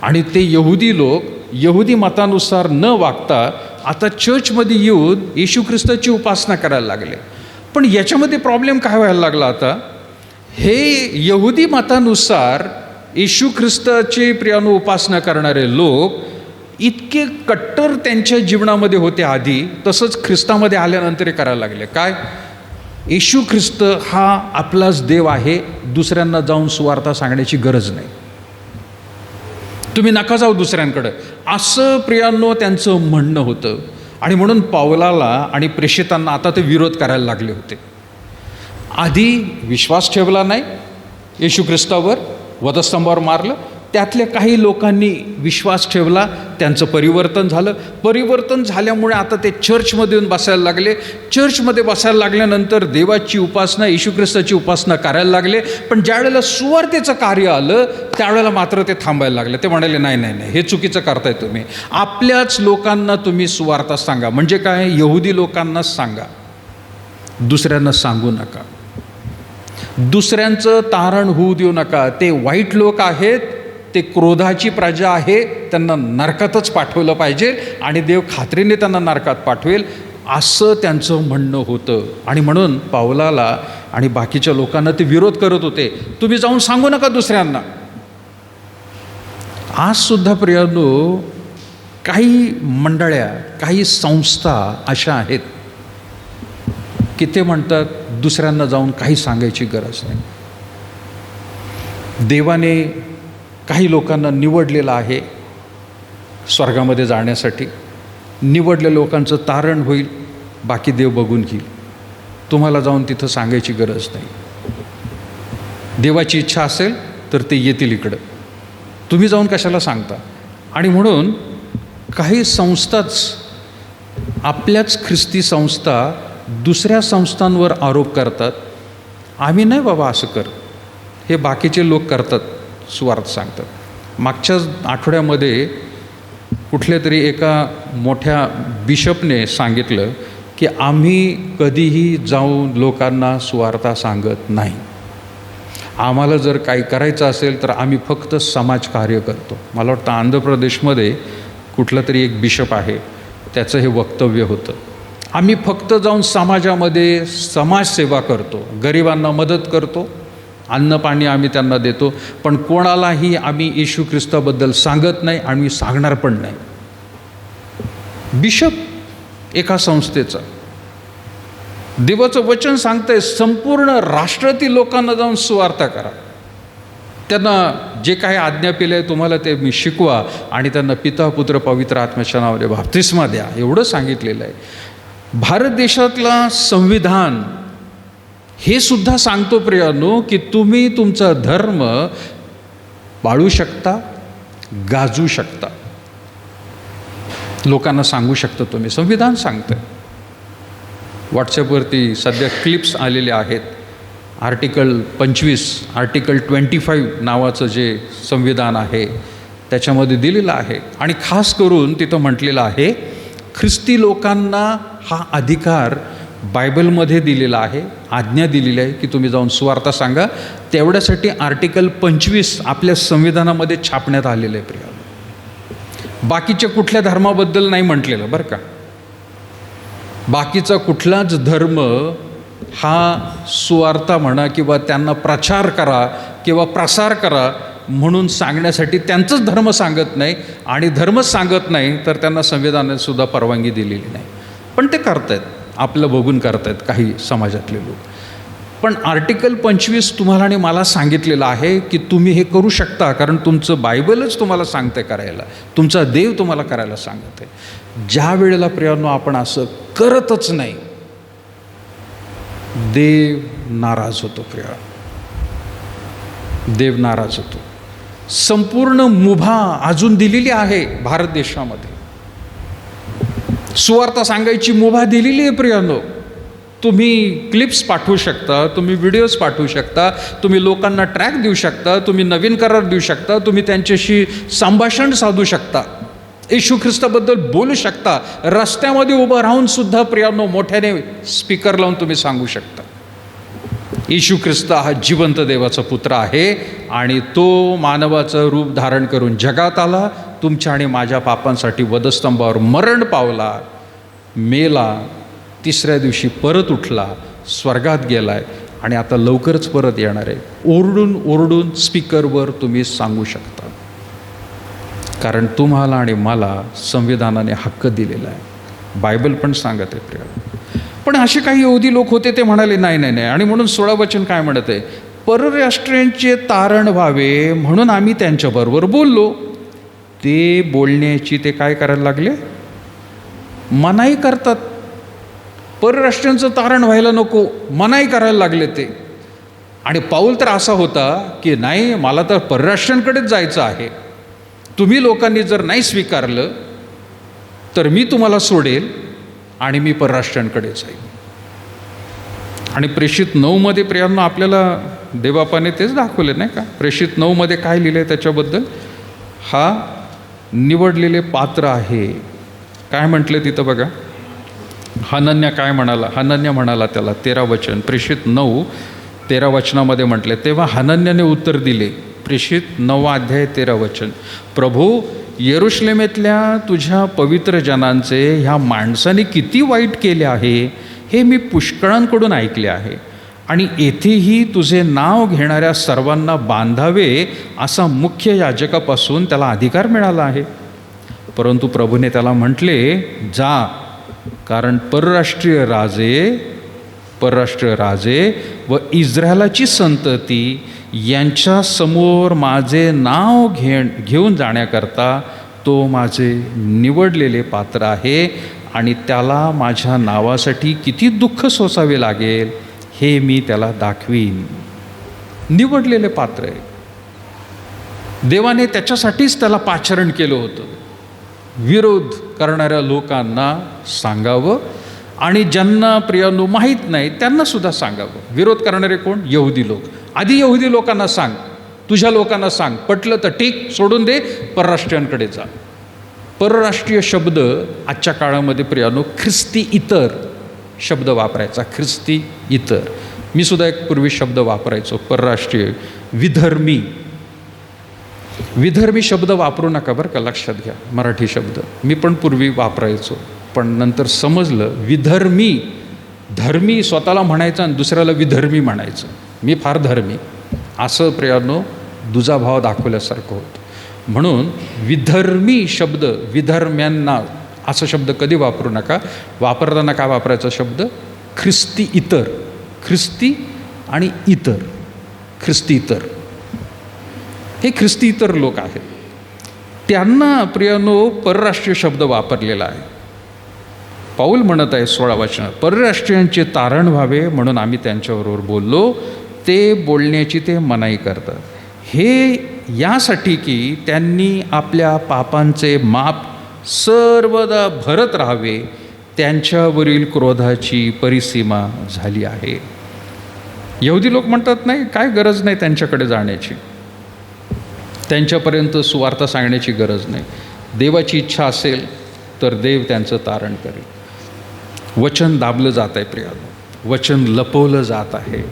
आणि ते यहुदी लोक यहुदी मतानुसार न वागता आता चर्चमध्ये येऊन येशू ख्रिस्ताची उपासना करायला लागले. पण याच्यामध्ये प्रॉब्लेम काय व्हायला लागला आता, हे यहुदी मतानुसार येशू ख्रिस्ताची प्रियानो उपासना करणारे लोक इतके कट्टर त्यांच्या जीवनामध्ये होते आधी, तसंच ख्रिस्तामध्ये आल्यानंतर हे करायला लागले. काय? येशू ख्रिस्त हा आपलाच देव आहे, दुसऱ्यांना जाऊन सुवार्ता सांगण्याची गरज नाही, तुम्ही नका जाऊ दुसऱ्यांकडं, असं प्रियांनो त्यांचं म्हणणं होतं. आणि म्हणून पावलाला आणि प्रेषितांना आता ते विरोध करायला लागले होते. आधी विश्वास ठेवला नाही येशू ख्रिस्तावर, वधस्तंभावर मारलं. त्यातल्या काही लोकांनी विश्वास ठेवला, त्यांचं परिवर्तन झालं. परिवर्तन झाल्यामुळे आता ते चर्चमध्ये येऊन बसायला लागले. चर्चमध्ये बसायला लागल्यानंतर देवाची उपासना, येशू ख्रिस्ताची उपासना करायला लागले. पण ज्यावेळेला सुवार्तेचं कार्य आलं त्यावेळेला मात्र ते थांबायला लागले. ते म्हणाले नाही नाही नाही, हे चुकीचं करताय तुम्ही. आपल्याच लोकांना तुम्ही सुवार्ता सांगा. म्हणजे काय? यहुदी लोकांनाच सांगा, दुसऱ्यांना सांगू नका. दुसऱ्यांचं तारण होऊ देऊ नका. ते वाईट लोक आहेत, ते क्रोधाची प्रजा आहे, त्यांना नरकातच पाठवलं पाहिजे आणि देव खात्रीने त्यांना नरकात पाठवेल, असं त्यांचं म्हणणं होतं. आणि म्हणून पावलाला आणि बाकीच्या लोकांना ते विरोध करत होते. तुम्ही जाऊन सांगू नका दुसऱ्यांना. आजसुद्धा प्रियांनो, काही मंडळ्या, काही संस्था अशा आहेत की ते म्हणतात दुसऱ्यांना जाऊन काही सांगायची गरज नाही. देवाने काही लोकांना निवडलेलं आहे स्वर्गामध्ये जाण्यासाठी. निवडलेल्या लोकांचं तारण होईल, बाकी देव बघून घेईल. तुम्हाला जाऊन तिथं सांगायची गरज नाही. देवाची इच्छा असेल तर ते येतील इकडं, तुम्ही जाऊन कशाला सांगता. आणि म्हणून काही संस्थाच, आपल्याच ख्रिस्ती संस्था दुसऱ्या संस्थांवर आरोप करतात. आम्ही नाही बाबा असं कर, हे बाकीचे लोक करतात, सुवार्थ सांगतात. मागच्याच आठवड्यामध्ये कुठल्या तरी एका मोठ्या बिशपने सांगितलं की आम्ही कधीही जाऊन लोकांना सुवार्ता सांगत नाही. आम्हाला जर काही करायचं असेल तर आम्ही फक्त समाजकार्य करतो. मला वाटतं आंध्र प्रदेशमध्ये कुठला तरी एक बिशप आहे, त्याचं हे वक्तव्य होतं. आम्ही फक्त जाऊन समाजामध्ये समाजसेवा करतो, गरिबांना मदत करतो, अन्न पाणी आम्ही त्यांना देतो, पण कोणालाही आम्ही येशू ख्रिस्ताबद्दल सांगत नाही, आम्ही सांगणार पण नाही. बिशप एका संस्थेचा देवाचं वचन सांगतंय, संपूर्ण राष्ट्रातील लोकांना जाऊन सुवार्ता करा, त्यांना जे काही आज्ञा केली आहे तुम्हाला ते मी शिकवा आणि त्यांना पिता पुत्र पवित्र आत्म्याच्या नावाने बाप्तिस्मा द्या, एवढं सांगितलेलं आहे. भारत देशातला संविधान हे सुद्धा सांगतो प्रियांनो की तुम्ही तुमचा धर्म पाळू शकता, गाजू शकता, लोकांना सांगू शकता तुम्ही. संविधान सांगतं. व्हॉट्सॲपवरती सध्या क्लिप्स आलेले आहेत. आर्टिकल 25, आर्टिकल 25 नावाचं जे संविधान आहे त्याच्यामध्ये दिलेलं आहे. आणि खास करून तिथं म्हटलेलं आहे ख्रिस्ती लोकांना हा अधिकार बायबलमध्ये दिलेला आहे, आज्ञा दिलेली आहे की तुम्ही जाऊन सुवार्ता सांगा. तेवढ्यासाठी आर्टिकल 25 आपल्या संविधानामध्ये छापण्यात आलेलं आहे प्रिया. बाकीच्या कुठल्या धर्माबद्दल नाही म्हटलेलं बरं का. बाकीचा कुठलाच धर्म हा सुवार्ता म्हणा किंवा त्यांना प्रचार करा किंवा प्रसार करा म्हणून सांगण्यासाठी त्यांचंच धर्म सांगत नाही. आणि धर्मच सांगत नाही तर त्यांना संविधानात सुद्धा परवानगी दिलेली नाही. पण ते करतायत, आपलं बघून करतायत काही समाजातले लोक. पण आर्टिकल 25 तुम्हाला आणि मला सांगितलेलं आहे की तुम्ही हे करू शकता, कारण तुमचं बायबलच तुम्हाला सांगते करायला, तुमचा देव तुम्हाला करायला सांगत आहे. ज्या वेळेला प्रियांनो आपण असं करतच नाही, देव नाराज होतो प्रिया, देव नाराज होतो. संपूर्ण मुभा अजून दिलेली आहे भारत देशामध्ये, सुवार्ता सांगायची मुभा दिलेली आहे प्रियांनो. तुम्ही क्लिप्स पाठवू शकता, तुम्ही व्हिडिओज पाठवू शकता, तुम्ही लोकांना ट्रॅक देऊ शकता, तुम्ही नवीन करार देऊ शकता, तुम्ही त्यांच्याशी संभाषण साधू शकता, येशू ख्रिस्ताबद्दल बोलू शकता. रस्त्यामध्ये उभं राहून सुद्धा प्रियांनो मोठ्याने स्पीकर लावून तुम्ही सांगू शकता येशू ख्रिस्त हा जिवंत देवाचा पुत्र आहे आणि तो मानवाचं रूप धारण करून जगात आला, तुमच्या आणि माझ्या पापांसाठी वधस्तंभावर मरण पावला, मेला, तिसऱ्या दिवशी परत उठला, स्वर्गात गेलाय आणि आता लवकरच परत येणार आहे. ओरडून ओरडून स्पीकरवर तुम्ही सांगू शकता, कारण तुम्हाला आणि मला संविधानाने हक्क दिलेला आहे, बायबल पण सांगत आहे प्रिया. पण असे काही यहुदी लोक होते, ते म्हणाले नाही नाही नाही. आणि म्हणून 16 वचन काय म्हणत आहे, परराष्ट्रीयांचे तारण व्हावे म्हणून आम्ही त्यांच्याबरोबर बोललो. ते बोलण्याची ते काय करायला लागले, मनाई करतात. परराष्ट्रीयांचं तारण व्हायला नको, मनाई करायला लागले ते. आणि पाऊल तर असा होता की नाही, मला तर परराष्ट्रांकडेच जायचं आहे. तुम्ही लोकांनी जर नाही स्वीकारलं तर मी तुम्हाला सोडेल आणि मी परराष्ट्रांकडे जाईल. आणि प्रेषित 9मध्ये प्रियांनो आपल्याला देवबापाने तेच दाखवले नाही का. प्रेषित 9मध्ये काय लिहिलं आहे त्याच्याबद्दल? हा निवडलेले पात्र आहे. काय म्हटले तिथं बघा. हनन्या काय म्हणाला? हनन्या म्हणाला त्याला, 13 वचन, प्रेषित 9:13 वचनामध्ये म्हटले. तेव्हा हनन्याने उत्तर दिले, प्रेषित 9 अध्याय 13 वचन, प्रभू, यरुशलेमेतल्या तुझ्या पवित्र जनांचे ह्या माणसाने किती वाईट केले आहे हे मी पुष्कळांकडून ऐकले आहे. आणि येथेही तुझे नाव घेणाऱ्या सर्वांना बांधावे असा मुख्य याजकापासून त्याला अधिकार मिळाला आहे. परंतु प्रभूने त्याला म्हटले, जा, कारण परराष्ट्रीय राजे व इस्रायलाची संतती यांच्या समोर माझे नाव घेऊन जाण्याकरता तो माझे निवडलेले पात्र आहे आणि त्याला माझ्या नावासाठी किती दुःख सोसावे लागेल हे मी त्याला दाखवीन. निवडलेले पात्र आहे. देवाने त्याच्यासाठीच त्याला पाचारण केलं होतं. विरोध करणाऱ्या लोकांना सांगावं आणि ज्यांना प्रियांनो माहीत नाही त्यांना सुद्धा सांगावं. विरोध करणारे कोण? यहुदी लोक. आधी यहुदी लोकांना सांग, तुझ्या लोकांना सांग, पटलं तर ठीक, सोडून दे, परराष्ट्रीयांकडे जा. परराष्ट्रीय शब्द आजच्या काळामध्ये प्रियांनो ख्रिस्ती इतर शब्द वापरायचा. ख्रिस्ती इतर. मी सुद्धा एक पूर्वी शब्द वापरायचो, परराष्ट्रीय, विधर्मी. विधर्मी शब्द वापरू नका बरं का, लक्षात घ्या. मराठी शब्द मी पण पूर्वी वापरायचो, पण नंतर समजलं विधर्मी, धर्मी स्वतःला म्हणायचं आणि दुसऱ्याला विधर्मी म्हणायचं. मी फार धर्मी असं प्रियांनो दुजाभाव दाखवल्यासारखं होतं. म्हणून विधर्मी शब्द, विधर्म्यांना असं शब्द कधी वापरू नका. वापरताना काय वापरायचा शब्द? ख्रिस्ती इतर. ख्रिस्ती आणि इतर. ख्रिस्ती इतर हे ख्रिस्ती इतर लोक आहेत. त्यांना प्रियांनो परराष्ट्रीय शब्द वापरलेला आहे. पाऊल म्हणत आहे 16 वचनात, परराष्ट्रीयांचे तारण व्हावे म्हणून आम्ही त्यांच्याबरोबर बोललो. ते बोलण्याची ते मनाई करतात. हे यासाठी की त्यांनी आपल्या पापांचे माप सर्वदा भरत राहावे. त्यांच्यावरील क्रोधाची परिसीमा झाली आहे. यहुदी लोक म्हणतात नाही, काय गरज नाही त्यांच्याकडे जाण्याची, त्यांच्यापर्यंत सुवार्ता सांगण्याची गरज नाही. देवाची इच्छा असेल तर देव त्यांचं तारण करेल. वचन दाबलं जात आहे प्रियांनो, वचन लपवलं जात आहे.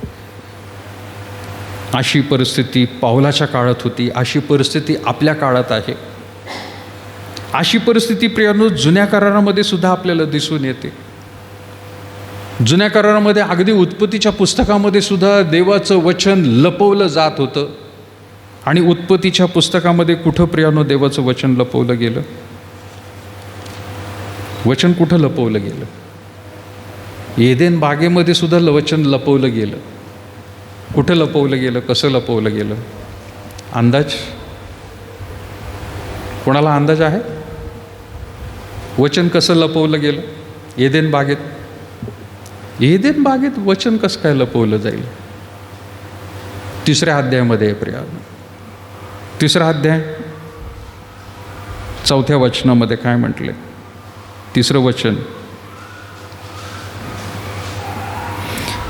अशी परिस्थिती पाऊलाच्या काळात होती, अशी परिस्थिती आपल्या काळात आहे. अशी परिस्थिती प्रियांनो जुन्या करारामध्ये सुद्धा आपल्याला दिसून येते. जुन्या करारामध्ये अगदी उत्पत्तीच्या पुस्तकामध्ये सुद्धा देवाचं वचन लपवलं जात होतं. आणि उत्पत्तीच्या पुस्तकामध्ये कुठं प्रियांनो देवाचं वचन लपवलं गेलं? वचन कुठं लपवलं गेलं? एदेन बागेमध्ये सुद्धा वचन लपवलं गेलं. कुठं लपवलं गेलं? कसं लपवलं गेलं? अंदाज? कोणाला अंदाज आहे? वचन कसं लपवलं गेलं एदेन बागेत? एदेन बागेत वचन कसं काय लपवलं जाईल? 3ऱ्या अध्यायामध्ये आहे प्रियांनो. 3रा अध्याय 4थ्या वचनामध्ये काय म्हटले? 3रं वचन.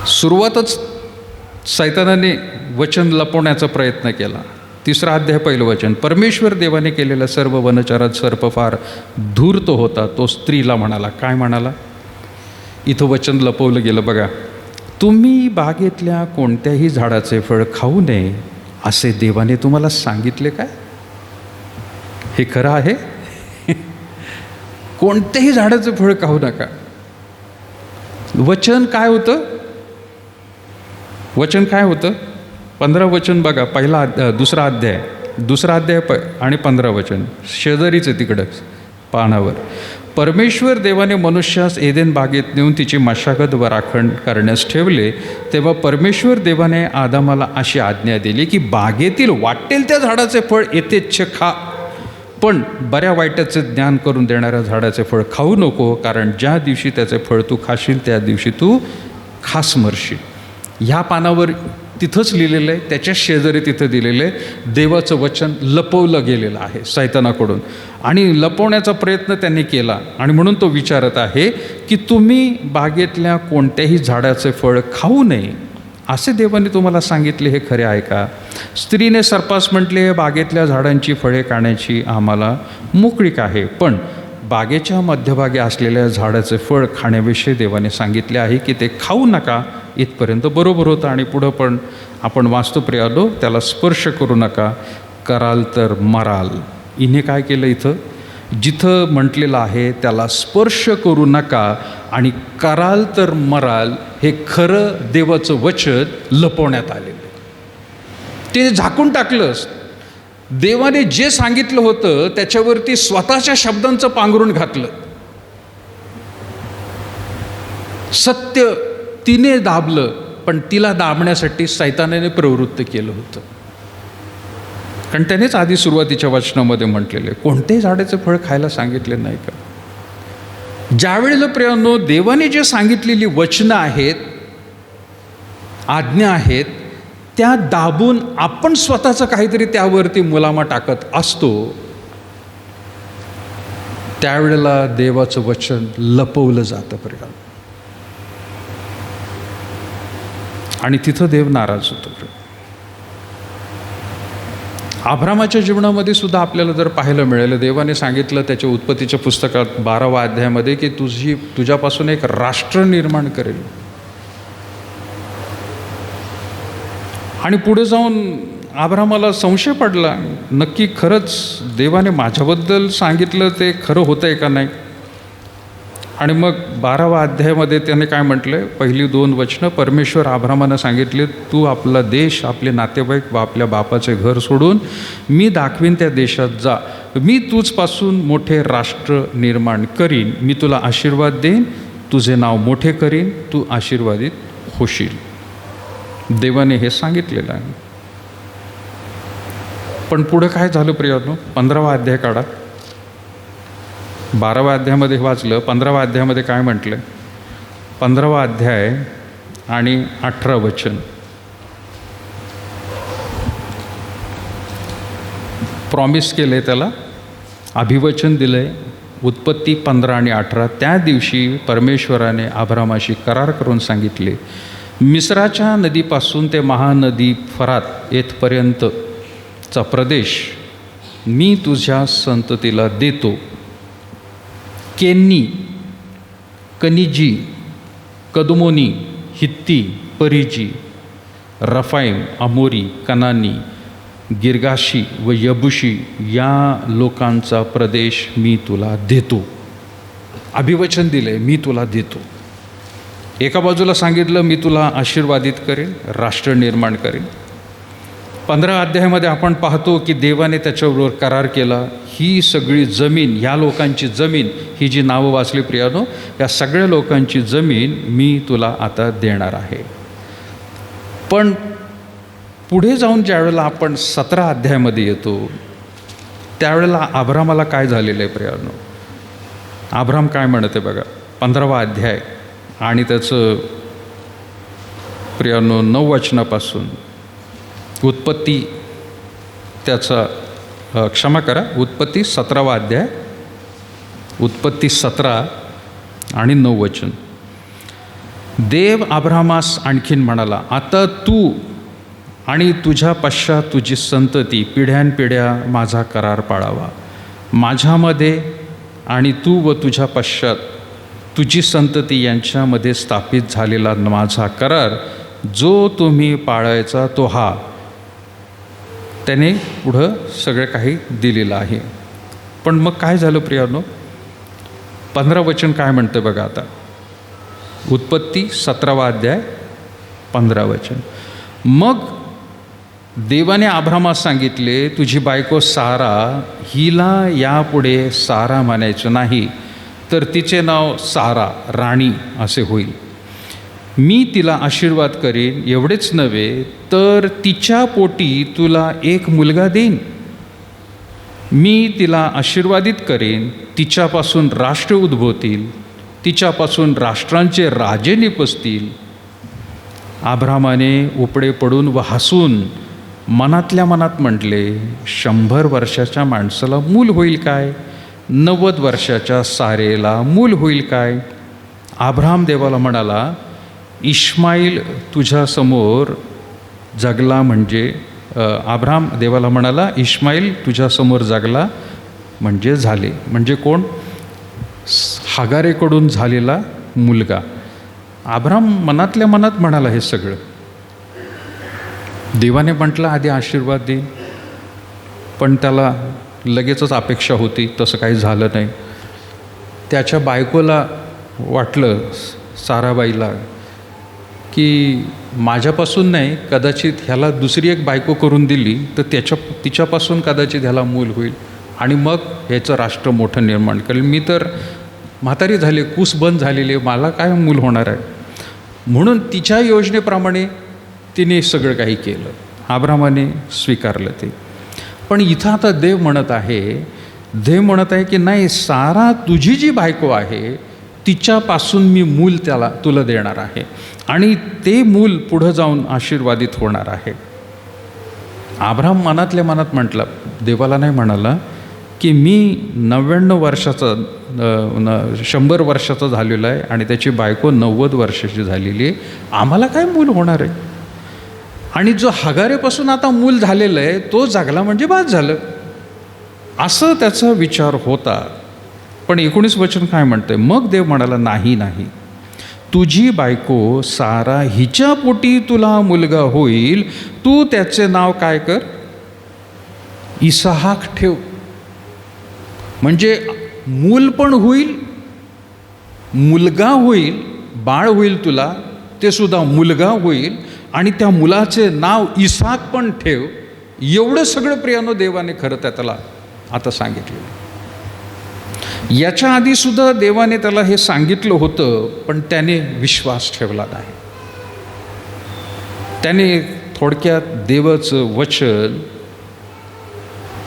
सुरुवातच सैतानाने वचन लपवण्याचा प्रयत्न केला. 3रा अध्याय 1 वचन. परमेश्वर देवाने केलेला सर्व वनचरात सर्प फार धूर्त होता. तो स्त्रीला म्हणाला. काय म्हणाला? इथं वचन लपवलं गेलं बघा. तुम्ही बागेतल्या कोणत्याही झाडाचे फळ खाऊ नये असे देवाने तुम्हाला सांगितले काय? हे खरं आहे? कोणत्याही झाडाचं फळ खाऊ नका. वचन काय होतं? वचन काय होतं? 15 वचन बघा. 2रा अध्याय आणि 15 वचन शेजारीच आहे तिकडं पानावर. परमेश्वर देवाने मनुष्यास एदेन बागेत नेऊन तिची मशागत व राखण करण्यास ठेवले. तेव्हा परमेश्वर देवाने आदामाला अशी आज्ञा दिली की बागेतील वाटेल त्या झाडाचे फळ यथेच्छ खा, पण बऱ्या वाईटाचे ज्ञान करून देणाऱ्या झाडाचे फळ खाऊ नको, कारण ज्या दिवशी त्याचे फळ तू खाशील त्या दिवशी तू खास मरशील. ह्या पानावर तिथंच लिहिलेलं आहे, त्याच्या शेजारी तिथं दिलेलं आहे, देवाचं वचन लपवलं गेलेलं आहे सैतानाकडून, आणि लपवण्याचा प्रयत्न त्यांनी केला. आणि म्हणून तो विचारत आहे की तुम्ही बागेतल्या कोणत्याही झाडाचे फळ खाऊ नये असे देवाने तुम्हाला सांगितले, हे खरे आहे का? स्त्रीने सर्पास म्हटले, बागेतल्या झाडांची फळे खाण्याची आम्हाला मोकळीक आहे, पण बागेच्या मध्यभागी असलेल्या झाडाचे फळ खाण्याविषयी देवाने सांगितले आहे की ते खाऊ नका. इथपर्यंत बरोबर होतं. आणि पुढं पण आपण वास्तू प्रियालो, त्याला स्पर्श करू नका, कराल तर मराल. इने काय केलं? इथं जिथं म्हटलेलं आहे त्याला स्पर्श करू नका आणि कराल तर मराल, हे खरं देवाचं वचन लपवण्यात आलेलं, ते झाकून टाकलंस. देवाने जे सांगितलं होतं त्याच्यावरती स्वतःच्या शब्दांचं पांघरून घातलं. सत्य तिने दाबलं, पण तिला दाबण्यासाठी सैतानाने प्रवृत्त केलं होतं. कारण त्यानेच आधी सुरुवातीच्या वचनामध्ये म्हटलेले कोणत्याही झाडाचे फळ खायला सांगितले नाही का? ज्यावेळेला प्रियांनो देवाने जे सांगितलेली वचनं आहेत, आज्ञा आहेत, त्या दाबून आपण स्वतःचं काहीतरी त्यावरती मुलामा टाकत असतो, त्यावेळेला देवाचं वचन लपवलं जातं प्रियांनो. आणि तिथं देव नाराज होतो. अब्रामाच्या जीवनामध्ये सुद्धा आपल्याला जर पाहायला मिळालं, देवाने सांगितलं त्याच्या उत्पत्तीच्या पुस्तकात 12व्या अध्यायामध्ये की तुझ्यापासून एक राष्ट्र निर्माण करेल. आणि पुढे जाऊन अब्रामाला संशय पडला, नक्की खरंच देवाने माझ्याबद्दल सांगितलं ते खरं होतं आहे का नाही. आणि मग 12व्या अध्यायामध्ये त्याने काय म्हटलं, पहिली 2 वचनं, परमेश्वर अब्रामानं सांगितले, तू आपला देश, आपले नातेवाईक व आपल्या बापाचे घर सोडून मी दाखवीन त्या देशात जा. मी तुझपासून मोठे राष्ट्र निर्माण करीन, मी तुला आशीर्वाद देईन, तुझे नाव मोठे करीन, तू आशीर्वादित होशील. देवाने हे सांगितलेलं आहे. पण पुढं काय झालं प्रियांनो? 15वा अध्याय काढा. 12व्या अध्यायामध्ये वाचलं, 15व्या अध्यायामध्ये काय म्हटलं? 15वा अध्याय आणि 18 वचन. प्रॉमिस केले, त्याला अभिवचन दिलंय. उत्पत्ती 15 आणि 18. त्या दिवशी परमेश्वराने अब्रामाशी करार करून सांगितले, मिस्राच्या नदीपासून ते महानदी फरात येथपर्यंतचा प्रदेश मी तुझ्या संततीला देतो. केन्नी, कनिजी, कदमोनी, हित्ती, परिजी, रफाईम, अमोरी, कनानी, गिरगाशी व यबुशी या लोकांचा प्रदेश मी तुला देतो. अभिवचन दिले, मी तुला देतो. एका बाजूला सांगितलं मी तुला आशीर्वादित करेन, राष्ट्र निर्माण करेन. 15 अध्यायामध्ये आपण पाहतो की देवाने त्याच्याबरोबर करार केला, ही सगळी जमीन, ह्या लोकांची जमीन, ही जी नावं वाचली प्रियानो, या सगळ्या लोकांची जमीन मी तुला आता देणार आहे. पण पुढे जाऊन ज्यावेळेला आपण 17 अध्यायामध्ये येतो, त्यावेळेला अब्रामाला काय झालेलं आहे प्रियानो? अब्राम काय म्हणते बघा, 15वा अध्याय आणि त्याचं प्रियानो 9 वचनापासून उत्पत्ती, त्याचा क्षमा करा, उत्पत्ती 17वा अध्याय, उत्पत्ती 17 आणि 9 वचन. देव अब्रामास आणखीन म्हणाला, आता तू आणि तुझ्या पश्चात तुझी संतती पिढ्यानपिढ्या माझा करार पाळावा. माझ्यामध्ये आणि तू व तुझ्या पश्चात तुझी संतती यांच्यामध्ये स्थापित झालेला माझा करार जो तुम्ही पाळायचा तो हा. त्याने पुढं सगळं काही दिलेलं आहे. पण मग काय झालं प्रियानो? 15 वचन काय म्हणतं बघा आता. उत्पत्ती 17वा अध्याय 15 वचन. मग देवाने अब्रामास सांगितले, तुझी बायको सारा, हिला यापुढे सारा म्हणायचं नाही, तर तिचे नाव सारा, राणी असे होईल. मी तिला आशीर्वाद करीन, एवढेच नव्हे तर तिच्या पोटी तुला एक मुलगा देईन. मी तिला आशीर्वादित करेन, तिच्यापासून राष्ट्र उद्भवतील, तिच्यापासून राष्ट्रांचे राजे निपजतील. अब्रामाने उपडे पडून व हसून मनातल्या मनात म्हटले, 100 वर्षाच्या माणसाला मूल होईल काय? 90 वर्षाच्या सारेला मूल होईल काय? अब्राम देवाला म्हणाला, इश्माईल तुझ्यासमोर जगला म्हणजे अब्राम देवाला म्हणाला, इश्माईल तुझ्यासमोर जगला म्हणजे झाले. म्हणजे कोण? हागारेकडून झालेला मुलगा. अब्राम मनातल्या मनात म्हणाला हे सगळं. देवाने म्हटलं आधी आशीर्वाद दे, पण त्याला लगेचच अपेक्षा होती, तसं काही झालं नाही. त्याच्या बायकोला वाटलं, साराबाईला, की माझ्यापासून नाही, कदाचित ह्याला दुसरी एक बायको करून दिली तर तिच्यापासून कदाचित ह्याला मूल होईल आणि मग ह्याचं राष्ट्र मोठं निर्माण करेल. मी तर म्हातारी झाले, कूस बंद झालेली, मला काय मूल होणार आहे? म्हणून तिच्या योजनेप्रमाणे तिने सगळं काही केलं. अब्रामाने स्वीकारलं ते. पण इथं आता देव म्हणत आहे की नाही, सारा तुझी जी बायको आहे तिच्यापासून मी मूल तुला देणार आहे आणि ते मूल पुढं जाऊन आशीर्वादित होणार आहे. अब्राम मनातल्या मनात म्हटला, देवाला नाही म्हणाला की मी 99 वर्षाचा 100 वर्षाचा झालेला आहे आणि त्याची बायको 90 वर्षाची झालेली आहे, आम्हाला काय मूल होणार आहे? आणि जो हगारेपासून आता मूल झालेलं आहे तो जगला म्हणजे बाद झालं, असं त्याचा विचार होता. पण 19 वचन काय म्हणतंय? मग देव म्हणाला, नाही, तुझी बायको सारा हिच्या पोटी तुला मुलगा होईल, तू त्याचे नाव काय कर? इसहाक ठेव. म्हणजे मूल पण होईल, मुलगा होईल, बाळ होईल तुला, ते सुद्धा मुलगा होईल आणि त्या मुलाचे नाव इसहाक पण ठेव. एवढं सगळं प्रियानो देवाने खरं त्याला आता सांगितलेलं. याच्या आधीसुद्धा देवाने त्याला हे सांगितलं होतं, पण त्याने विश्वास ठेवला नाही. त्याने थोडक्यात देवाचं वचन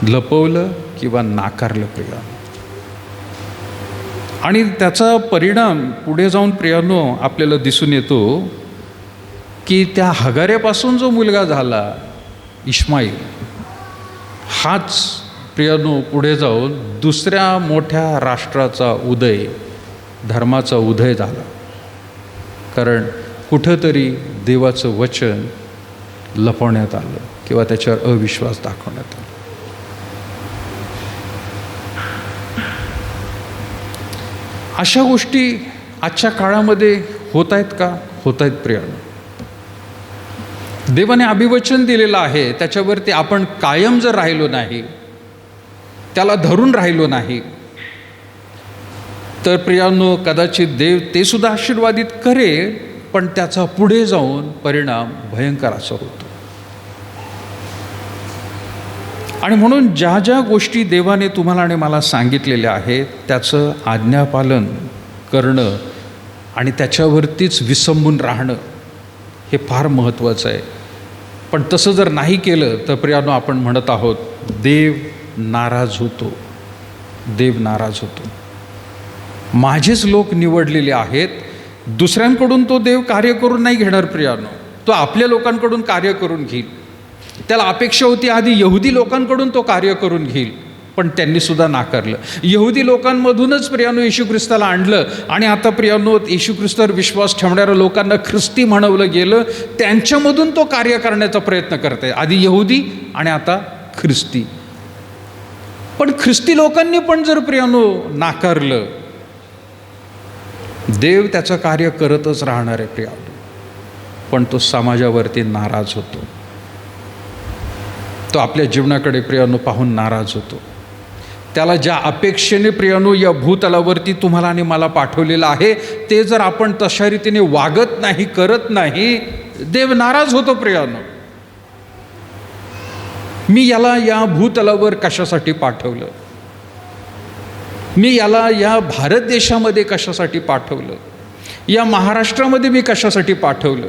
लपवलं किंवा नाकारलं प्रियानो. आणि त्याचा परिणाम पुढे जाऊन प्रियानो आपल्याला दिसून येतो की त्या हगाऱ्यापासून जो मुलगा झाला इश्माईल, हाच प्रियानो पुढे जाऊन दुसऱ्या मोठ्या राष्ट्राचा उदय, धर्माचा उदय झाला. कारण कुठंतरी देवाचं वचन लपवण्यात आलं किंवा त्याच्यावर अविश्वास दाखवण्यात आला. अशा गोष्टी आजच्या काळामध्ये होत आहेत का? होत आहेत प्रियानो. देवाने अभिवचन दिलेलं आहे, त्याच्यावरती आपण कायम जर राहिलो नाही, त्याला धरून राहिलो नाही, तर प्रियानो कदाचित देव ते सुद्धा आशीर्वादित करेल, पण त्याचा पुढे जाऊन परिणाम भयंकर असा होतो. आणि म्हणून ज्या ज्या गोष्टी देवाने तुम्हाला आणि मला सांगितलेल्या आहेत त्याचं आज्ञापालन करणं आणि त्याच्यावरतीच विसंबून राहणं हे फार महत्त्वाचं आहे. पण तसं जर नाही केलं तर प्रियानो आपण म्हणत आहोत देव नाराज होतो, देव नाराज होतो. माझेच लोक निवडलेले आहेत, दुसऱ्यांकडून तो देव कार्य करून नाही घेणार प्रियानो, तो आपल्या लोकांकडून कार्य करून घेईल. त्याला अपेक्षा होती आधी यहुदी लोकांकडून तो कार्य करून घेईल, पण त्यांनी सुद्धा नाकारलं. यहुदी लोकांमधूनच प्रियानो येशू ख्रिस्ताला आणलं आणि आता प्रियानो येशू ख्रिस्तावर विश्वास ठेवणाऱ्या लोकांना ख्रिस्ती म्हणवलं गेलं, त्यांच्यामधून तो कार्य करण्याचा प्रयत्न करत आहे. आधी यहुदी आणि आता ख्रिस्ती. पण ख्रिस्ती लोकांनी पण जर प्रियानो नाकारलं, देव त्याचं कार्य करतच राहणार आहे प्रियानो, पण तो समाजावरती नाराज होतो. तो आपल्या जीवनाकडे प्रियानो पाहून नाराज होतो. त्याला ज्या अपेक्षेने प्रियानो या भूतलावरती तुम्हाला आणि मला पाठवलेलं आहे ते जर आपण तशा रीतीने वागत नाही, करत नाही, देव नाराज होतो प्रियानो. मी याला या भूतलावर कशासाठी पाठवलं? मी याला या भारत देशामध्ये कशासाठी पाठवलं? या महाराष्ट्रामध्ये मी कशासाठी पाठवलं?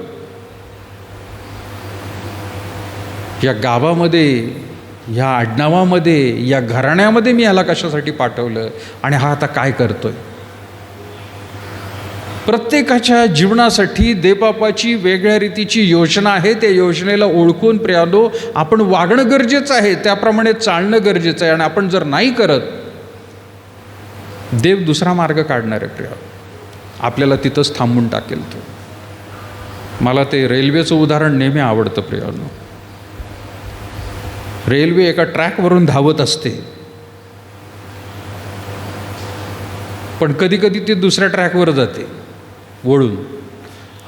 या गावामध्ये ह्या आडनावामध्ये, या घराण्यामध्ये मी ह्याला कशासाठी पाठवलं आणि हा आता काय करतोय. प्रत्येकाच्या जीवनासाठी देवबापाची वेगळ्या रीतीची योजना आहे. त्या योजनेला ओळखून प्रियानो आपण वागणं गरजेचं आहे, त्याप्रमाणे चालणं गरजेचं आहे. आणि आपण जर नाही करत, देव दुसरा मार्ग काढणार आहे प्रिया, आपल्याला तिथंच थांबून टाकेल तो. मला ते रेल्वेचं उदाहरण नेहमी आवडतं प्रियानो. रेल्वे एका ट्रॅकवरून धावत असते, पण कधी कधी ती दुसऱ्या ट्रॅकवर जाते वळून.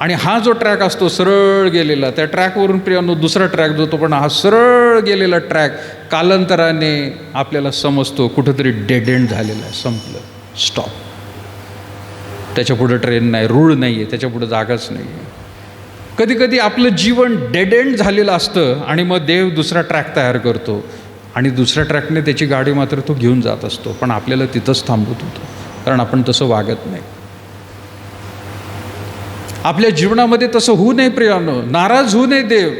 आणि हा जो ट्रॅक असतो सरळ गेलेला, त्या ट्रॅकवरून प्रियानो दुसरा ट्रॅक जातो, पण हा सरळ गेलेला ट्रॅक कालांतराने आपल्याला समजतो कुठंतरी डेड एंड झालेला आहे, संपलं, स्टॉप. त्याच्यापुढं ट्रेन नाही, रूळ नाही आहे, त्याच्यापुढं जागाच नाही आहे. कधी कधी आपलं जीवन डेड एंड झालेलं असतं आणि मग देव दुसरा ट्रॅक तयार करतो आणि दुसऱ्या ट्रॅकने त्याची गाडी मात्र तो घेऊन जात असतो, पण आपल्याला तिथंच थांबवत होतो, कारण आपण तसं वागत नाही. आपल्या जीवनामध्ये तसं होऊ नये प्रियानो, नाराज होऊ नये. देव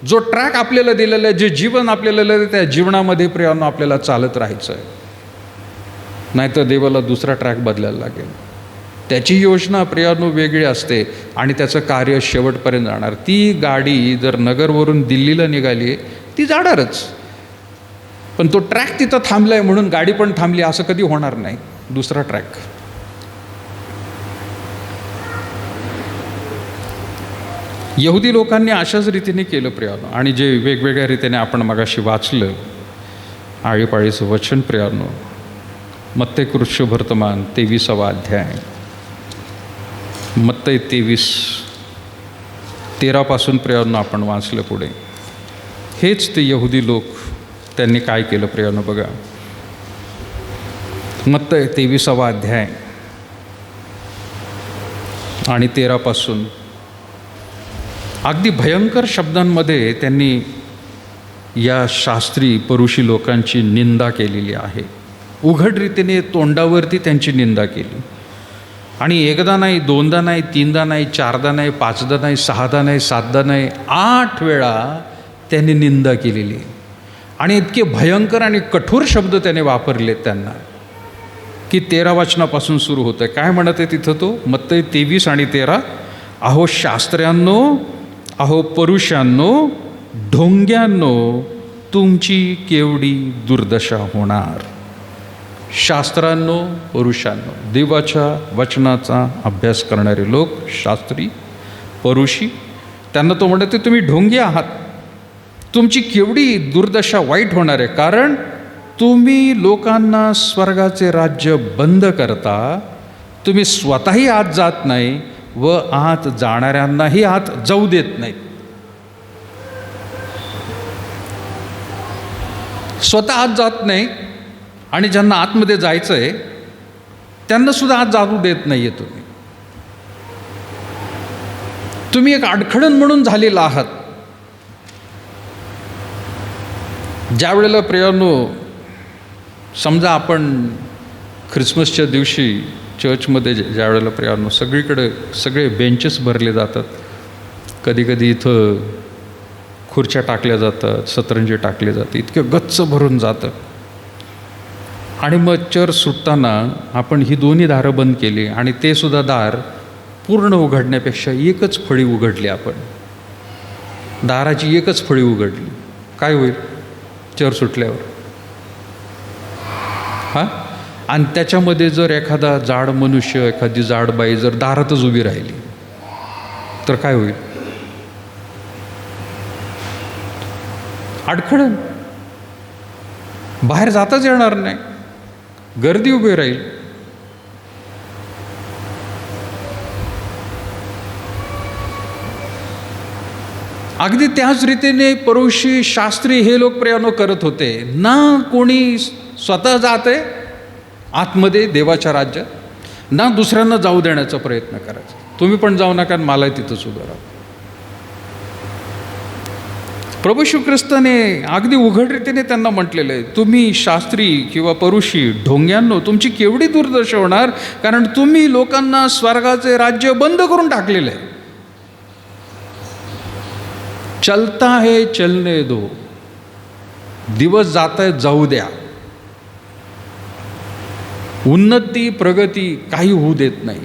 जो ट्रॅक आपल्याला दिलेला आहे, जे जीवन आपल्याला दिलेलं आहे, त्या जीवनामध्ये प्रियानो आपल्याला चालत राहायचं आहे. नाहीतर देवाला दुसरा ट्रॅक बदलायला लागेल. त्याची योजना प्रियानो वेगळी असते आणि त्याचं कार्य शेवटपर्यंत जाणार. ती गाडी जर नगरवरून दिल्लीला निघाली, ती जाणारच, पण तो ट्रॅक तिथं थांबला आहे म्हणून गाडी पण थांबली असं कधी होणार नाही. दुसरा ट्रॅक. यहुदी लोकांनी अशाच रीतीने केलं प्रियानो. आणि जे वेगवेगळ्या रीतीने आपण मगाशी वाचलं, आळीपाळीचं वचन प्रियानो, मत्ते कृष्णवर्तमान 23वा अध्याय, मत्ते 23:13 प्रियानो आपण वाचलं पुढे. हेच ते यहुदी लोक, त्यांनी काय केलं प्रियानो बघा. मत्ते 23वा अध्याय आणि 13 अगदी भयंकर शब्दांमध्ये त्यांनी या शास्त्री परुषी लोकांची निंदा केलेली आहे. उघड रीतीने तोंडावरती त्यांची निंदा केली. आणि एकदा नाही, दोनदा नाही, तीनदा नाही, चारदा नाही, पाचदा नाही, सहादा नाही, सातदा नाही, 8 वेळा त्यांनी निंदा केलेली. आणि इतके भयंकर आणि कठोर शब्द त्याने वापरले त्यांना की 13 वचनापासून सुरू होतं. काय म्हणत आहे तिथं तो, मत्ते 23 आणि 13, अहो शास्त्र्यांनो, अहो परुषांनो, ढोंग्यांनो, तुमची केवढी दुर्दशा होणार. शास्त्रांनो, परुषांनो, देवाच्या वचनाचा अभ्यास करणारे लोक, शास्त्री, परुषी, त्यांना तो म्हणते तुम्ही ढोंगी आहात, तुमची केवढी दुर्दशा वाईट होणार आहे. कारण तुम्ही लोकांना स्वर्गाचे राज्य बंद करता, तुम्ही स्वतःही आत जात नाही व आत जाणाऱ्यांनाही आत जाऊ देत नाही. स्वतः आत जात नाही आणि ज्यांना आतमध्ये जायचं आहे त्यांना सुद्धा आत जाऊ देत नाही आहे. तुम्ही एक अडखळण म्हणून झालेला आहात. ज्या वेळेला प्रियानो, समजा आपण ख्रिसमसच्या दिवशी चर्चमध्ये ज्या वेळेला प्रियानो सगळीकडे सगळे बेंचेस भरले जातात, कधी कधी इथं खुर्च्या टाकल्या जातात, सतरंजी टाकले जाते, इतकं गच्च भरून जातं. आणि मग चर्च सुटताना आपण ही दोन्ही दारं बंद केली आणि ते सुद्धा दार पूर्ण उघडण्यापेक्षा एकच फळी उघडली. आपण दाराची एकच फळी उघडली, काय होईल चर्च सुटल्यावर? हां, आणि त्याच्यामध्ये जर एखादा जाड मनुष्य, एखादी जाड बाई जर दारातच उभी राहिली तर काय होईल? अडखळण, बाहेर जाताच येणार नाही, गर्दी उभी राहील. अगदी त्याच रीतीने परुषी, शास्त्री हे लोक प्रियानो करत होते. ना कोणी स्वतः जाते आतमध्ये देवाच्या राज्यात, ना दुसऱ्यांना जाऊ देण्याचा प्रयत्न करायचा. तुम्ही पण जाऊ नका, मला तिथंच उभं राहा. प्रभू श्री ख्रिस्ताने अगदी उघड रीतीने त्यांना म्हटलेलं आहे, तुम्ही शास्त्री किंवा परुषी, ढोंग्यांनो, तुमची केवढी दुर्दशा होणार, कारण तुम्ही लोकांना स्वर्गाचे राज्य बंद करून टाकलेलं आहे. चलता है चलने दो, दिवस जात आहेत, जाऊ द्या. उन्नती प्रगती काही होऊ देत नाही.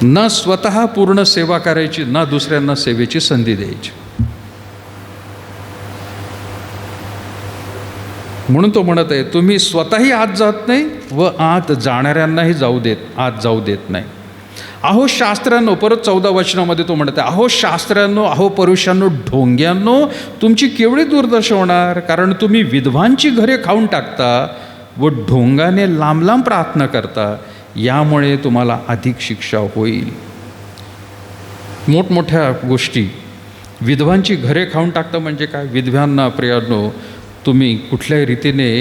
ना स्वतः पूर्ण सेवा करायची, ना दुसऱ्यांना सेवेची संधी द्यायची. म्हणून तो म्हणत आहे, तुम्ही स्वतःही आत जात नाही व आत जाणाऱ्यांनाही आत जाऊ देत नाही. अहो शास्त्रांनो, परत 14 वचनामध्ये तो म्हणत आहे, अहो शास्त्रांनो, अहो परुषांनो, ढोंग्यांनो, तुमची केवढी दुर्दशा होणार, कारण तुम्ही विधवांची घरे खाऊन टाकता व ढोंगाने लांब लांब प्रार्थना करता, यामुळे तुम्हाला अधिक शिक्षा होईल. मोठमोठ्या गोष्टी, विधवांची घरे खाऊन टाकता म्हणजे काय? विधवांना प्रियांनो तुम्ही कुठल्याही रीतीने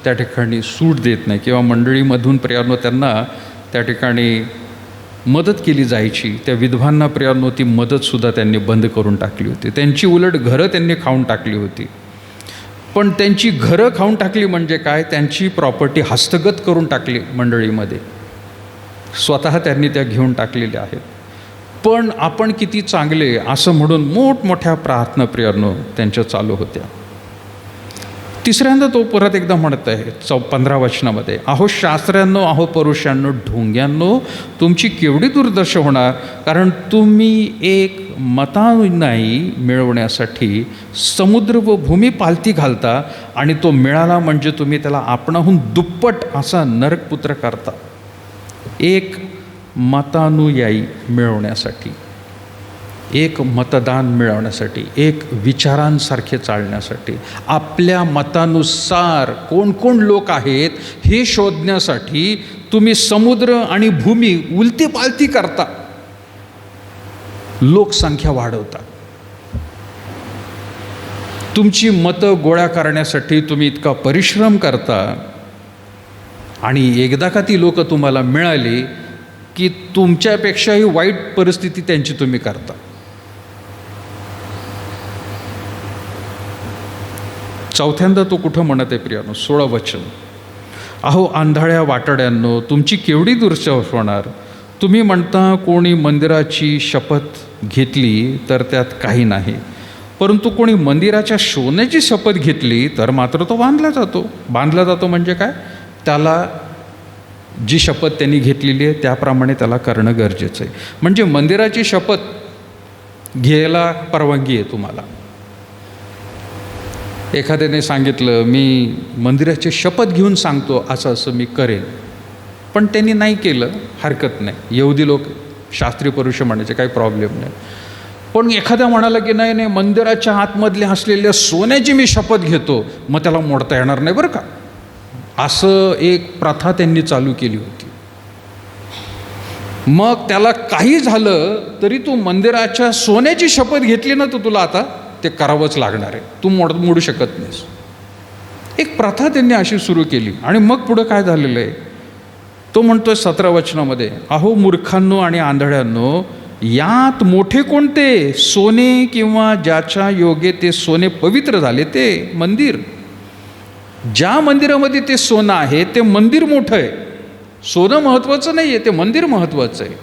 त्या ठिकाणी सूट देत नाही, किंवा मंडळीमधून प्रियांनो त्यांना त्या ठिकाणी मदत केली जायची. त्या विधवांना प्रियांनो ती मदतसुद्धा त्यांनी बंद करून टाकली होती. त्यांची उलट घरं त्यांनी खाऊन टाकली होती. पण त्यांची घरं खाऊन टाकली म्हणजे काय? त्यांची प्रॉपर्टी हस्तगत करून टाकली मंडळीमध्ये, स्वतः त्यांनी त्या घेऊन टाकलेल्या आहेत. पण आपण किती चांगले असं म्हणून मोठमोठ्या प्रार्थना प्रियांनो त्यांच्या चालू होत्या. तिसऱ्यांदा तो परत एकदा म्हणत आहे 15 वचनामध्ये, अहो शास्त्रांनो, अहो परुषांनो, ढोंग्यांनो, तुमची केवढी दुर्दशा होणार, कारण तुम्ही एक मतानुयायी मिळवण्यासाठी समुद्र व भूमी पालथी घालता, आणि तो मिळाला म्हणजे तुम्ही त्याला आपणाहून दुप्पट असा नरकपुत्र करता. एक मतानुयायी मिळवण्यासाठी, एक मतदान मिळवण्यासाठी, एक विचारांसारखे चालण्यासाठी, आपल्या मतानुसार कोण कोण लोक आहेत हे शोधण्यासाठी तुम्ही समुद्र आणि भूमी उलती पालती करता, लोकसंख्या वाढवता. तुमची मतं गोळा करण्यासाठी तुम्ही इतका परिश्रम करता, आणि एकदा का ती लोक तुम्हाला मिळाली की तुमच्यापेक्षाही वाईट परिस्थिती त्यांची तुम्ही करता. चौथ्यांदा तो कुठं म्हणत आहे प्रियानो? 16 वचन, अहो आंधळ्या वाटड्यांनो, तुमची केवढी दुर्दशा होणार. तुम्ही म्हणता कोणी मंदिराची शपथ घेतली तर त्यात काही नाही, परंतु कोणी मंदिराच्या सोन्याची शपथ घेतली तर मात्र तो बांधला जातो. बांधला जातो म्हणजे काय? त्याला जी शपथ त्यांनी घेतलेली आहे त्याप्रमाणे त्याला करणं गरजेचं आहे. म्हणजे मंदिराची शपथ घ्यायला परवानगी आहे तुम्हाला. एखाद्याने सांगितलं मी मंदिराची शपथ घेऊन सांगतो असं असं मी करेन, पण त्यांनी नाही केलं, हरकत नाही. यहुदी लोक शास्त्रीय पुरुष म्हणायचे, काही प्रॉब्लेम नाही. पण एखादा म्हणाला की नाही नाही, मंदिराच्या आतमधल्या असलेल्या सोन्याची मी शपथ घेतो, मग त्याला मोडता येणार नाही बरं का. असं एक प्रथा त्यांनी चालू केली होती. मग त्याला काही झालं तरी तू मंदिराच्या सोन्याची शपथ घेतली ना, तर तुला आता ते करावंच लागणार आहे, तू मोडू शकत नाहीस. एक प्रथा त्यांनी अशी सुरू केली. आणि मग पुढं काय झालेलं आहे तो म्हणतोय 17 वचनामध्ये, अहो मूर्खांनो आणि आंधळ्यांनो, यात मोठे कोणते? सोने किंवा ज्याच्या योगे ते सोने पवित्र झाले ते मंदिर. ज्या मंदिरामध्ये ते सोनं आहे ते मंदिर मोठं आहे. सोनं महत्त्वाचं नाही आहे, ते मंदिर महत्त्वाचं आहे.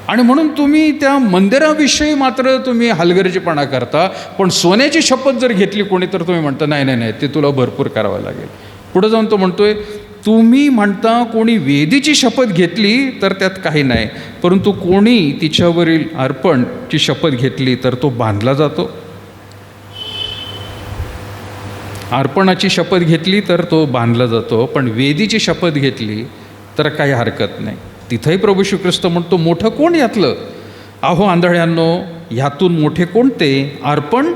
आणि म्हणून तुम्ही त्या मंदिराविषयी मात्र तुम्ही हलगर्जीपणा करता, पण सोन्याची शपथ जर घेतली कोणी तर तुम्ही म्हणता नाही नाही नाही, ते तुला भरपूर करावं लागेल. पुढे जाऊन तो म्हणतोय, तुम्ही म्हणता कोणी वेदीची शपथ घेतली तर त्यात काही नाही, परंतु कोणी तिच्यावरील अर्पणची शपथ घेतली तर तो बांधला जातो. अर्पणाची शपथ घेतली तर तो बांधला जातो, पण वेदीची शपथ घेतली तर काही हरकत नाही. तिथंही प्रभू श्री ख्रिस्त म्हणतो, मोठं कोण यातलं? अहो आंधळ्यांनो, ह्यातून मोठे कोणते? अर्पण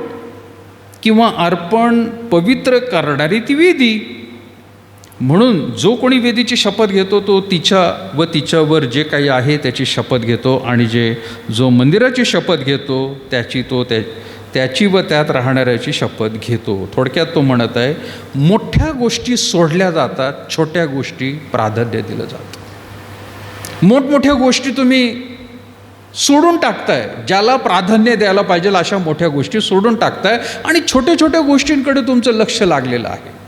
किंवा अर्पण पवित्र करणारी ती वेदी. म्हणून जो कोणी वेदीची शपथ घेतो तो तिच्या व तिच्यावर जे काही आहे त्याची शपथ घेतो, आणि जो मंदिराची शपथ घेतो त्याची व त्यात राहणाऱ्याची शपथ घेतो. थोडक्यात तो म्हणत आहे, मोठ्या गोष्टी सोडल्या जातात, छोट्या गोष्टी प्राधान्य दिलं जातं. मोठमोठ्या गोष्टी तुम्ही सोडून टाकताय, ज्याला प्राधान्य द्यायला पाहिजे अशा मोठ्या गोष्टी सोडून टाकताय, आणि छोट्या छोट्या गोष्टींकडे तुमचं लक्ष लागलेलं आहे.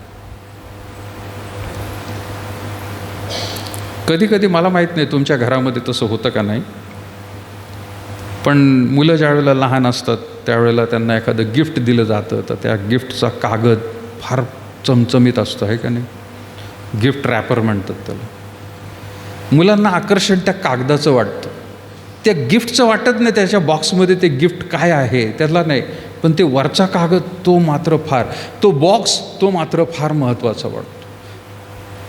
कधी कधी मला माहीत नाही तुमच्या घरामध्ये तसं होतं का नाही, पण मुलं ज्या वेळेला लहान असतात त्यावेळेला त्यांना एखादं गिफ्ट दिलं जातं तर त्या गिफ्टचा कागद फार चमचमीत असतो, आहे का नाही? गिफ्ट रॅपर म्हणतात त्याला. मुलांना आकर्षण त्या कागदाचं वाटतं, त्या गिफ्टचं वाटत नाही. त्याच्या बॉक्समध्ये ते गिफ्ट काय आहे त्याला नाही, पण ते वरचा कागद तो मात्र फार, तो बॉक्स तो मात्र फार महत्त्वाचा वाटतो.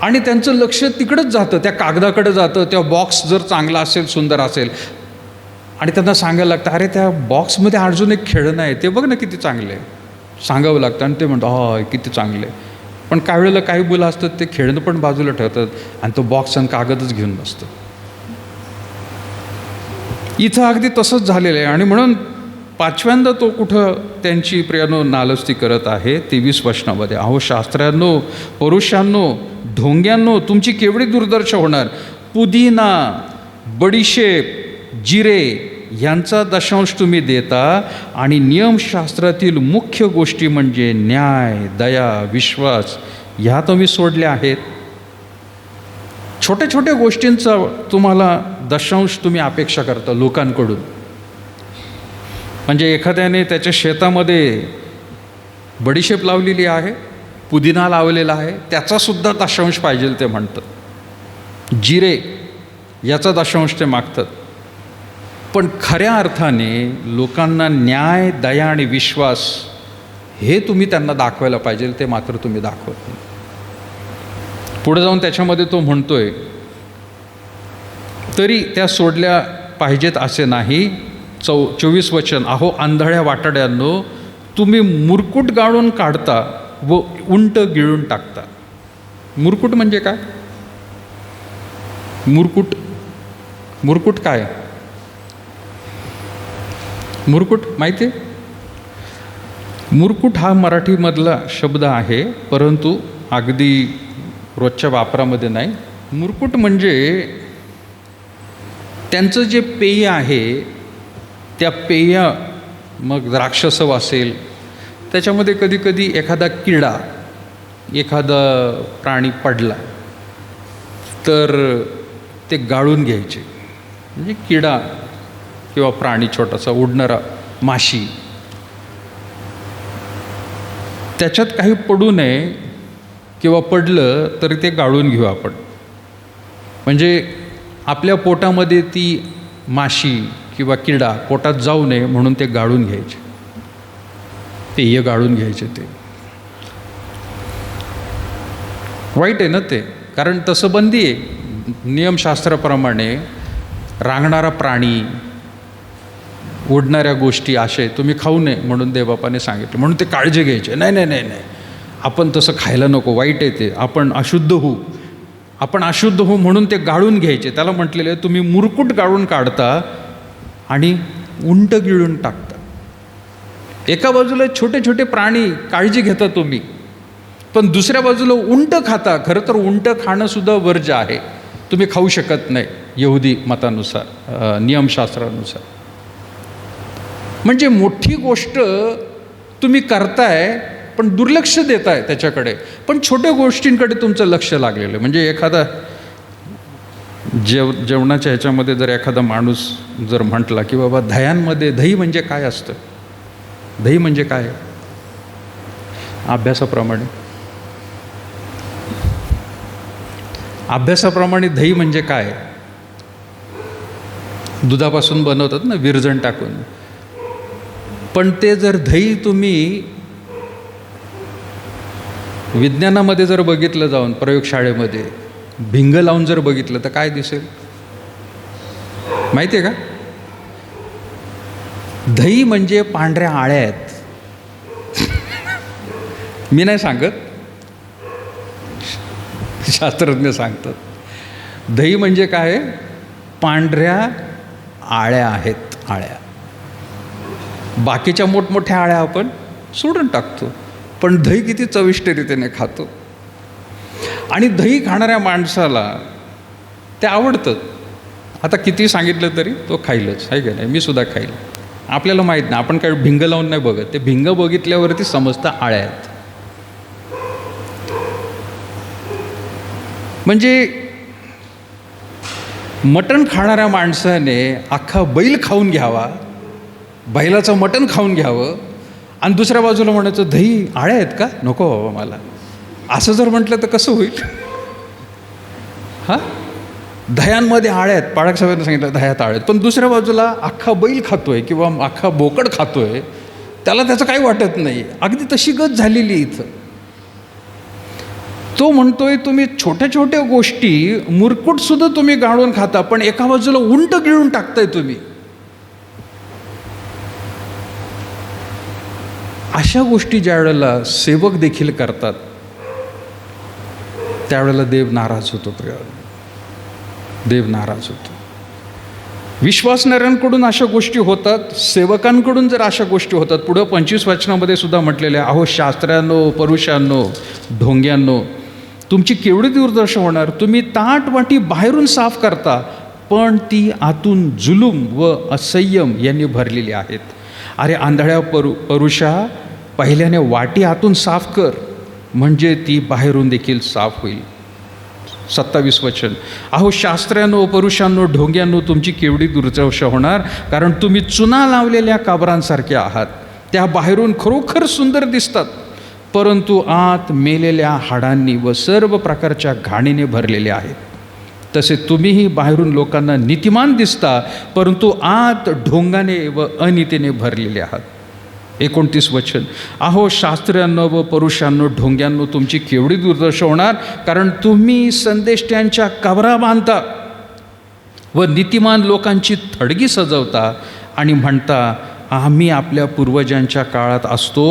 आणि त्यांचं लक्ष तिकडंच जातं, त्या कागदाकडे जातं. त्या बॉक्स जर चांगला असेल, सुंदर असेल, आणि त्यांना सांगायला लागतं, अरे त्या बॉक्समध्ये अजून एक खेळणं आहे, ते बघ ना किती चांगलं आहे, सांगावं लागतं. आणि ते म्हणतात हा किती चांगलं आहे. पण काही वेळेला काही मुलं असतात ते खेळणं पण बाजूला ठेवतात आणि तो बॉक्स आणि कागदच घेऊन बसतात. इथं अगदी तसंच झालेलं आहे. आणि म्हणून पाचव्यांदा तो कुठं त्यांची प्रियानो नालस्ती करत आहे 23 वचनामध्ये. अहो शास्त्र्यांनो, परुषांनो, ढोंग्यांनो, तुमची केवढी दुर्दशा होणार. पुदिना, बडीशेप, जिरे यांचा दशांश तुम्ही देता आणि नियमशास्त्रातील मुख्य गोष्टी म्हणजे न्याय, दया, विश्वास ह्या तुम्ही सोडल्या आहेत. छोट्या छोट्या गोष्टींचा तुम्हाला दशांश तुम्ही अपेक्षा करता लोकांकडून. म्हणजे एखाद्याने त्याच्या शेतामध्ये बडीशेप लावलेली आहे, पुदिना लावलेला आहे, त्याचासुद्धा दशांश पाहिजे ते म्हणतात. जिरे याचा दशांश ते मागतात. पण खऱ्या अर्थाने लोकांना न्याय, दया आणि विश्वास हे तुम्ही त्यांना दाखवायला पाहिजे, ते मात्र तुम्ही दाखवत नाही. पुढे जाऊन त्याच्यामध्ये तो म्हणतोय, तरी त्या सोडल्या पाहिजेत असे नाही. 24 वचन, अहो आंधळ्या वाटाड्यांनो, तुम्ही मुरकुट गाळून काढता व उंट गिळून टाकता. मुरकुट म्हणजे काय? मुरकुट काय? मुरकुट माहिती आहे? मुरकुट हा मराठीमधला शब्द आहे, परंतु अगदी रोजच्या वापरामध्ये नाही. मुरकुट म्हणजे त्यांचं जे पेय आहे, त्या पेय मग द्राक्षसव असेल, त्याच्यामध्ये कधी कधी एखादा किडा, एखादा प्राणी पडला तर ते गाळून घ्यायचे. म्हणजे किडा किंवा प्राणी छोटासा उडणारा माशी, त्याच्यात काही पडू नये किंवा पडलं तरी ते गाळून घेऊ आपण. म्हणजे आपल्या पोटामध्ये ती माशी किंवा किडा पोटात जाऊ नये म्हणून ते गाळून घ्यायचे, पेय गाळून घ्यायचे. ते वाईट आहे ना ते, कारण तसं बंदी आहे नियमशास्त्राप्रमाणे. रांगणारा प्राणी, उडणाऱ्या गोष्टी असे तुम्ही खाऊ नये म्हणून देवबापाने सांगितले, म्हणून ते काळजी घ्यायचे. नाही नाही नाही नाही, आपण तसं खायला नको, वाईट आहे ते, आपण अशुद्ध होऊ म्हणून ते गाळून घ्यायचे. त्याला म्हटलेलं आहे, तुम्ही मुरकुट गाळून काढता आणि उंट गिळून टाकता. एका बाजूला छोटे छोटे प्राणी काळजी घेता तुम्ही, पण दुसऱ्या बाजूला उंट खाता. खरं तर उंट खाणंसुद्धा वर्ज्य आहे, तुम्ही खाऊ शकत नाही यहुदी मतानुसार, नियमशास्त्रानुसार. म्हणजे मोठी गोष्ट तुम्ही करताय पण दुर्लक्ष देताय त्याच्याकडे, पण छोट्या गोष्टींकडे तुमचं लक्ष लागलेलं आहे. म्हणजे एखादा जेवणाच्या ह्याच्यामध्ये जर एखादा माणूस जर म्हटला की बाबा दह्यांमध्ये, दही म्हणजे काय असतं, दही म्हणजे काय, अभ्यासाप्रमाणे दही म्हणजे काय, दुधापासून बनवतात ना विरजण टाकून. पण ते जर दही तुम्ही विज्ञानामध्ये जर बघितलं जाऊन प्रयोगशाळेमध्ये भिंग लावून जर बघितलं तर काय दिसेल माहिती आहे का? दही म्हणजे पांढऱ्या आळ्या आहेत. मी नाही सांगत, शास्त्रज्ञ सांगतात. दही म्हणजे काय? पांढऱ्या आळ्या आहेत, आळ्या. बाकीच्या मोठमोठ्या आळ्या आपण सोडून टाकतो, पण दही किती चविष्ट रीतीने खातो. आणि दही खाणाऱ्या माणसाला ते आवडतं. आता किती सांगितलं तरी तो खाईलच, आहे का नाही? मी सुद्धा खाईल. आपल्याला माहीत नाही, आपण काही भिंग लावून नाही बघत, ते भिंग बघितल्यावरती समजतं आळ्या आहेत. म्हणजे मटण खाणाऱ्या माणसाने अख्खा बैल खाऊन घ्यावा बैलाचं मटण खाऊन घ्यावं आणि दुसऱ्या बाजूला म्हणायचं दही आळ्या आहेत का, नको बाबा मला. असं जर म्हटलं तर कसं होईल? हां, दह्यांमध्ये आळ्या आहेत, पाळक साहेबांनी सांगितलं दह्यात आळ्या आहेत, पण दुसऱ्या बाजूला अख्खा बैल खातोय किंवा अख्खा बोकड खातोय, त्याला त्याचं काही वाटत नाही. अगदी तशी गत झालेली इथं. तो म्हणतोय तुम्ही छोट्या छोट्या गोष्टी मुरकुटसुद्धा तुम्ही गाळून खाता, पण एका बाजूला उंट गिळून टाकताय तुम्ही. अशा गोष्टी ज्या वेळेला सेवक देखील करतात त्यावेळेला देव नाराज होतो. देव नाराज होतो. विश्वासणाऱ्यांकडून अशा गोष्टी होतात, सेवकांकडून जर अशा गोष्टी होतात. पुढं 25 वचनामध्ये सुद्धा म्हटलेलं आहे, अहो शास्त्र्यांनो, परुषांनो, ढोंग्यांनो, तुमची केवढी दुर्दशा होणार. तुम्ही ताट वाटी बाहेरून साफ करता, पण ती आतून जुलूम व असंयम यांनी भरलेली आहेत. अरे आंधळ्या परुषा, पहिल्याने वाटी आतून साफ कर, म्हणजे ती बाहेरून देखील साफ होईल. 27 वचन, अहो शास्त्र्यांनो, परुषांनो, ढोंग्यांनो, तुमची केवढी दुर्दशा होणार, कारण तुम्ही चुना लावलेल्या काबरांसारखे आहात. त्या बाहेरून खरोखर सुंदर दिसतात, परंतु आत मेलेल्या हाडांनी व सर्व प्रकारच्या घाणीने भरलेले आहेत. तसे तुम्हीही बाहेरून लोकांना नीतिमान दिसता, परंतु आत ढोंगाने व अनितीने भरलेले आहात. 29 वचन, अहो शास्त्र्यांनो व परुषांनो, ढोंग्यांनो, तुमची केवढी दुर्दशा होणार, कारण तुम्ही संदेष्ट्यांच्या कबरा बांधता व नीतिमान लोकांची थडगी सजवता आणि म्हणता, आम्ही आपल्या पूर्वजांच्या काळात असतो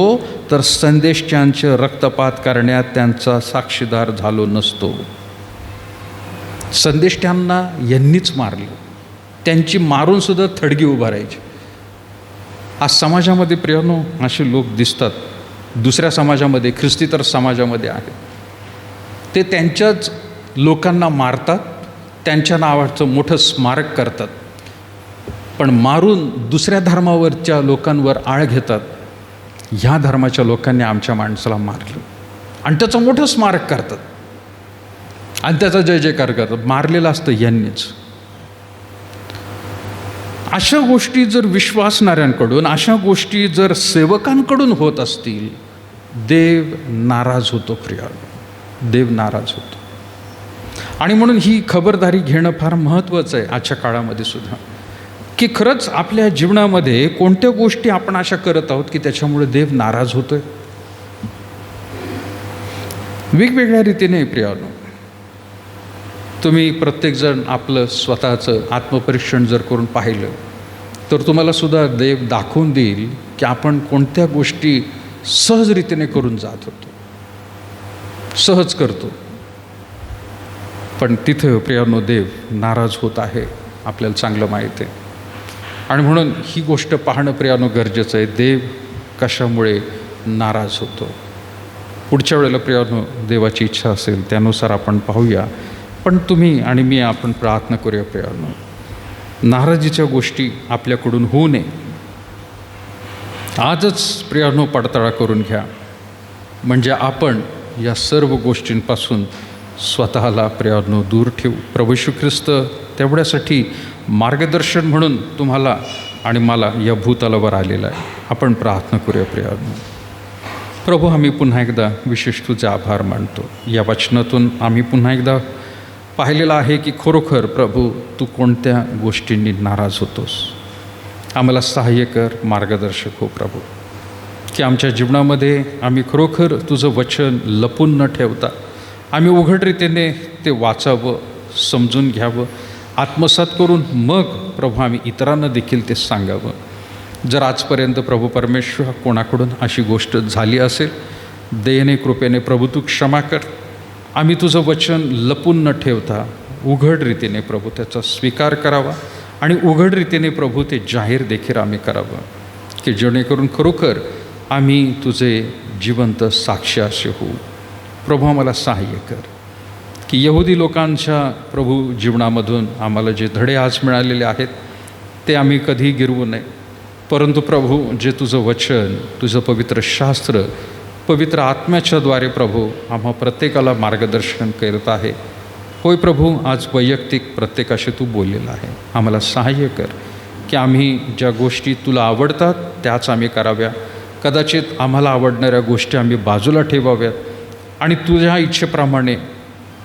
तर संदेष्ट्यांचे रक्तपात करण्यात त्यांचा साक्षीदार झालो नसतो. संदेष्ट्यांना यांनीच मारलं, त्यांची मारूनसुद्धा थडगी उभारायची. आज समाजामध्ये प्रियानो असे लोक दिसतात. दुसऱ्या समाजामध्ये, ख्रिस्तीतर समाजामध्ये आहेत, ते त्यांच्याच लोकांना मारतात, त्यांच्या नावाचं मोठं स्मारक करतात, पण मारून दुसऱ्या धर्मावरच्या लोकांवर आळ घेतात. ह्या धर्माच्या लोकांनी आमच्या माणसाला मारलं आणि त्याचं मोठं स्मारक करतात आणि त्याचा जय जयकार करतात. मारलेलं असतं यांनीच. अशा गोष्टी जर विश्वासणाऱ्यांकडून, अशा गोष्टी जर सेवकांकडून होत असतील, देव नाराज होतो. प्रियानो, देव नाराज होतो. आणि म्हणून ही खबरदारी घेणं फार महत्त्वाचं आहे आजच्या काळामध्ये सुद्धा, की खरंच आपल्या जीवनामध्ये कोणत्या गोष्टी आपण अशा करत आहोत की त्याच्यामुळे देव नाराज होतोय. वेगवेगळ्या रीतीने प्रियानो, तुम्ही प्रत्येकजण आपलं स्वतःचं आत्मपरीक्षण जर करून पाहिलं तर तुम्हाला सुद्धा देव दाखवून देईल की आपण कोणत्या गोष्टी सहजरीतीने करून जात होतो, सहज करतो, पण तिथं प्रियानो देव नाराज होत आहे, आपल्याला चांगलं माहीत आहे. आणि म्हणून ही गोष्ट पाहणं प्रियानो गरजेचं आहे, देव कशामुळे नाराज होतो. पुढच्या वेळेला प्रियानो देवाची इच्छा असेल त्यानुसार आपण पाहूया. पण तुम्ही आणि मी आपण प्रार्थना करूया प्रियानो, नाराजीच्या गोष्टी आपल्याकडून होऊ नये. आजच प्रियानो पडताळा करून घ्या, म्हणजे आपण या सर्व गोष्टींपासून स्वतःला प्रियानो दूर ठेवू. प्रभू येशू ख्रिस्त तेवढ्यासाठी मार्गदर्शन म्हणून तुम्हाला आणि मला या भूतलावर आलेला आहे. आपण प्रार्थना करूया प्रियानो. प्रभू, आम्ही पुन्हा एकदा विशेष तुझे आभार मानतो. या वचनातून आम्ही पुन्हा एकदा पाहिलेलं आहे की खरोखर प्रभू तू कोणत्या गोष्टींनी नाराज होतोस. आम्हाला सहाय्य कर, मार्गदर्शक हो प्रभू, की आमच्या जीवनामध्ये आम्ही खरोखर तुझं वचन लपून न ठेवता आम्ही उघडरीतीने ते वाचावं, समजून घ्यावं, आत्मसात करून मग प्रभू आम्ही इतरांना देखील ते सांगावं. जर आजपर्यंत प्रभू परमेश्वर कोणाकडून अशी गोष्ट झाली असेल, दयेने कृपेने प्रभू तू क्षमा कर. आम्ही तुझं वचन लपून न ठेवता उघड रीतीने प्रभू त्याचा स्वीकार करावा आणि उघड रीतीने प्रभू ते जाहीर देखील आम्ही करावं, की जेणेकरून खरोखर आम्ही तुझे जिवंत साक्षी असे होऊ. प्रभू आम्हाला सहाय्य कर की यहुदी लोकांच्या प्रभू जीवनामधून आम्हाला जे धडे आज मिळालेले आहेत ते आम्ही कधी गिरवू नये, परंतु प्रभू जे तुझं वचन, तुझं पवित्र शास्त्र, पवित्र आत्म्याच्याद्वारे प्रभू आम्हा प्रत्येकाला मार्गदर्शन करत आहे. होय प्रभू, आज वैयक्तिक प्रत्येकाशी तू बोललेला आहे. आम्हाला सहाय्य कर की आम्ही ज्या गोष्टी तुला आवडतात त्याच आम्ही कराव्या. कदाचित आम्हाला आवडणाऱ्या गोष्टी आम्ही बाजूला ठेवाव्यात आणि तुझ्या इच्छेप्रमाणे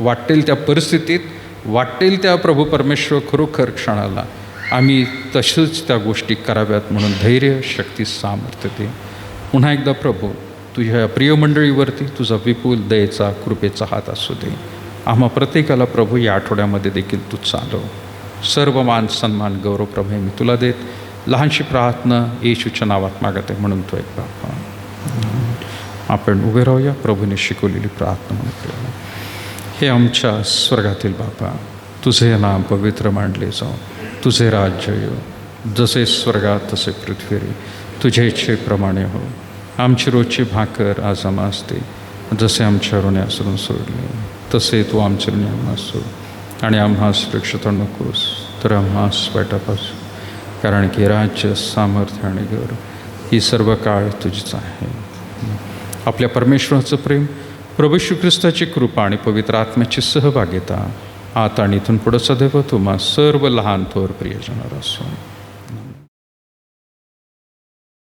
वाटेल त्या परिस्थितीत, वाटेल त्या प्रभू परमेश्वर खरोखर क्षणाला आम्ही तसंच त्या गोष्टी कराव्यात म्हणून धैर्य, शक्ती, सामर्थ्य दे. पुन्हा एकदा प्रभू तुझ्या प्रिय मंडळीवरती तुझा विपुल दयेचा, कृपेचा हात असू दे. आम्हा प्रत्येकाला प्रभू या आठवड्यामध्ये देखील तू चालव. सर्व मान, सन्मान, गौरव प्रभू मी तुला देत. लहानशी प्रार्थना येशूच्या नावात मागत आहे म्हणून तो एक बापा. आपण उभे राहूया. प्रभूने शिकवलेली प्रार्थना म्हणून. हे आमच्या स्वर्गातील बापा, तुझे नाम पवित्र मानले जाओ, तुझे राज्य येऊ, जसे स्वर्गात तसे पृथ्वीवर. तुझ्या इच्छेप्रमाणे हो. आमची रोजची भाकर आज आम्हास दे, जसे आमच्या ऋणी असरून सोडले तसे तू आमचे ऋणी आम्हास सोड, आणि आम्हास परीक्षेत नकोस तर आम्हास वाईटापासून, कारण की राज्य, सामर्थ्य आणि गौरव ही सर्व काळ तुझीच आहे. आपल्या परमेश्वराचं प्रेम, प्रभू येशू ख्रिस्ताची कृपा आणि पवित्र आत्म्याची सहभागिता आता आणि इथून पुढं सदैव तुम्हा सर्व लहान थोर प्रियजनाला असो.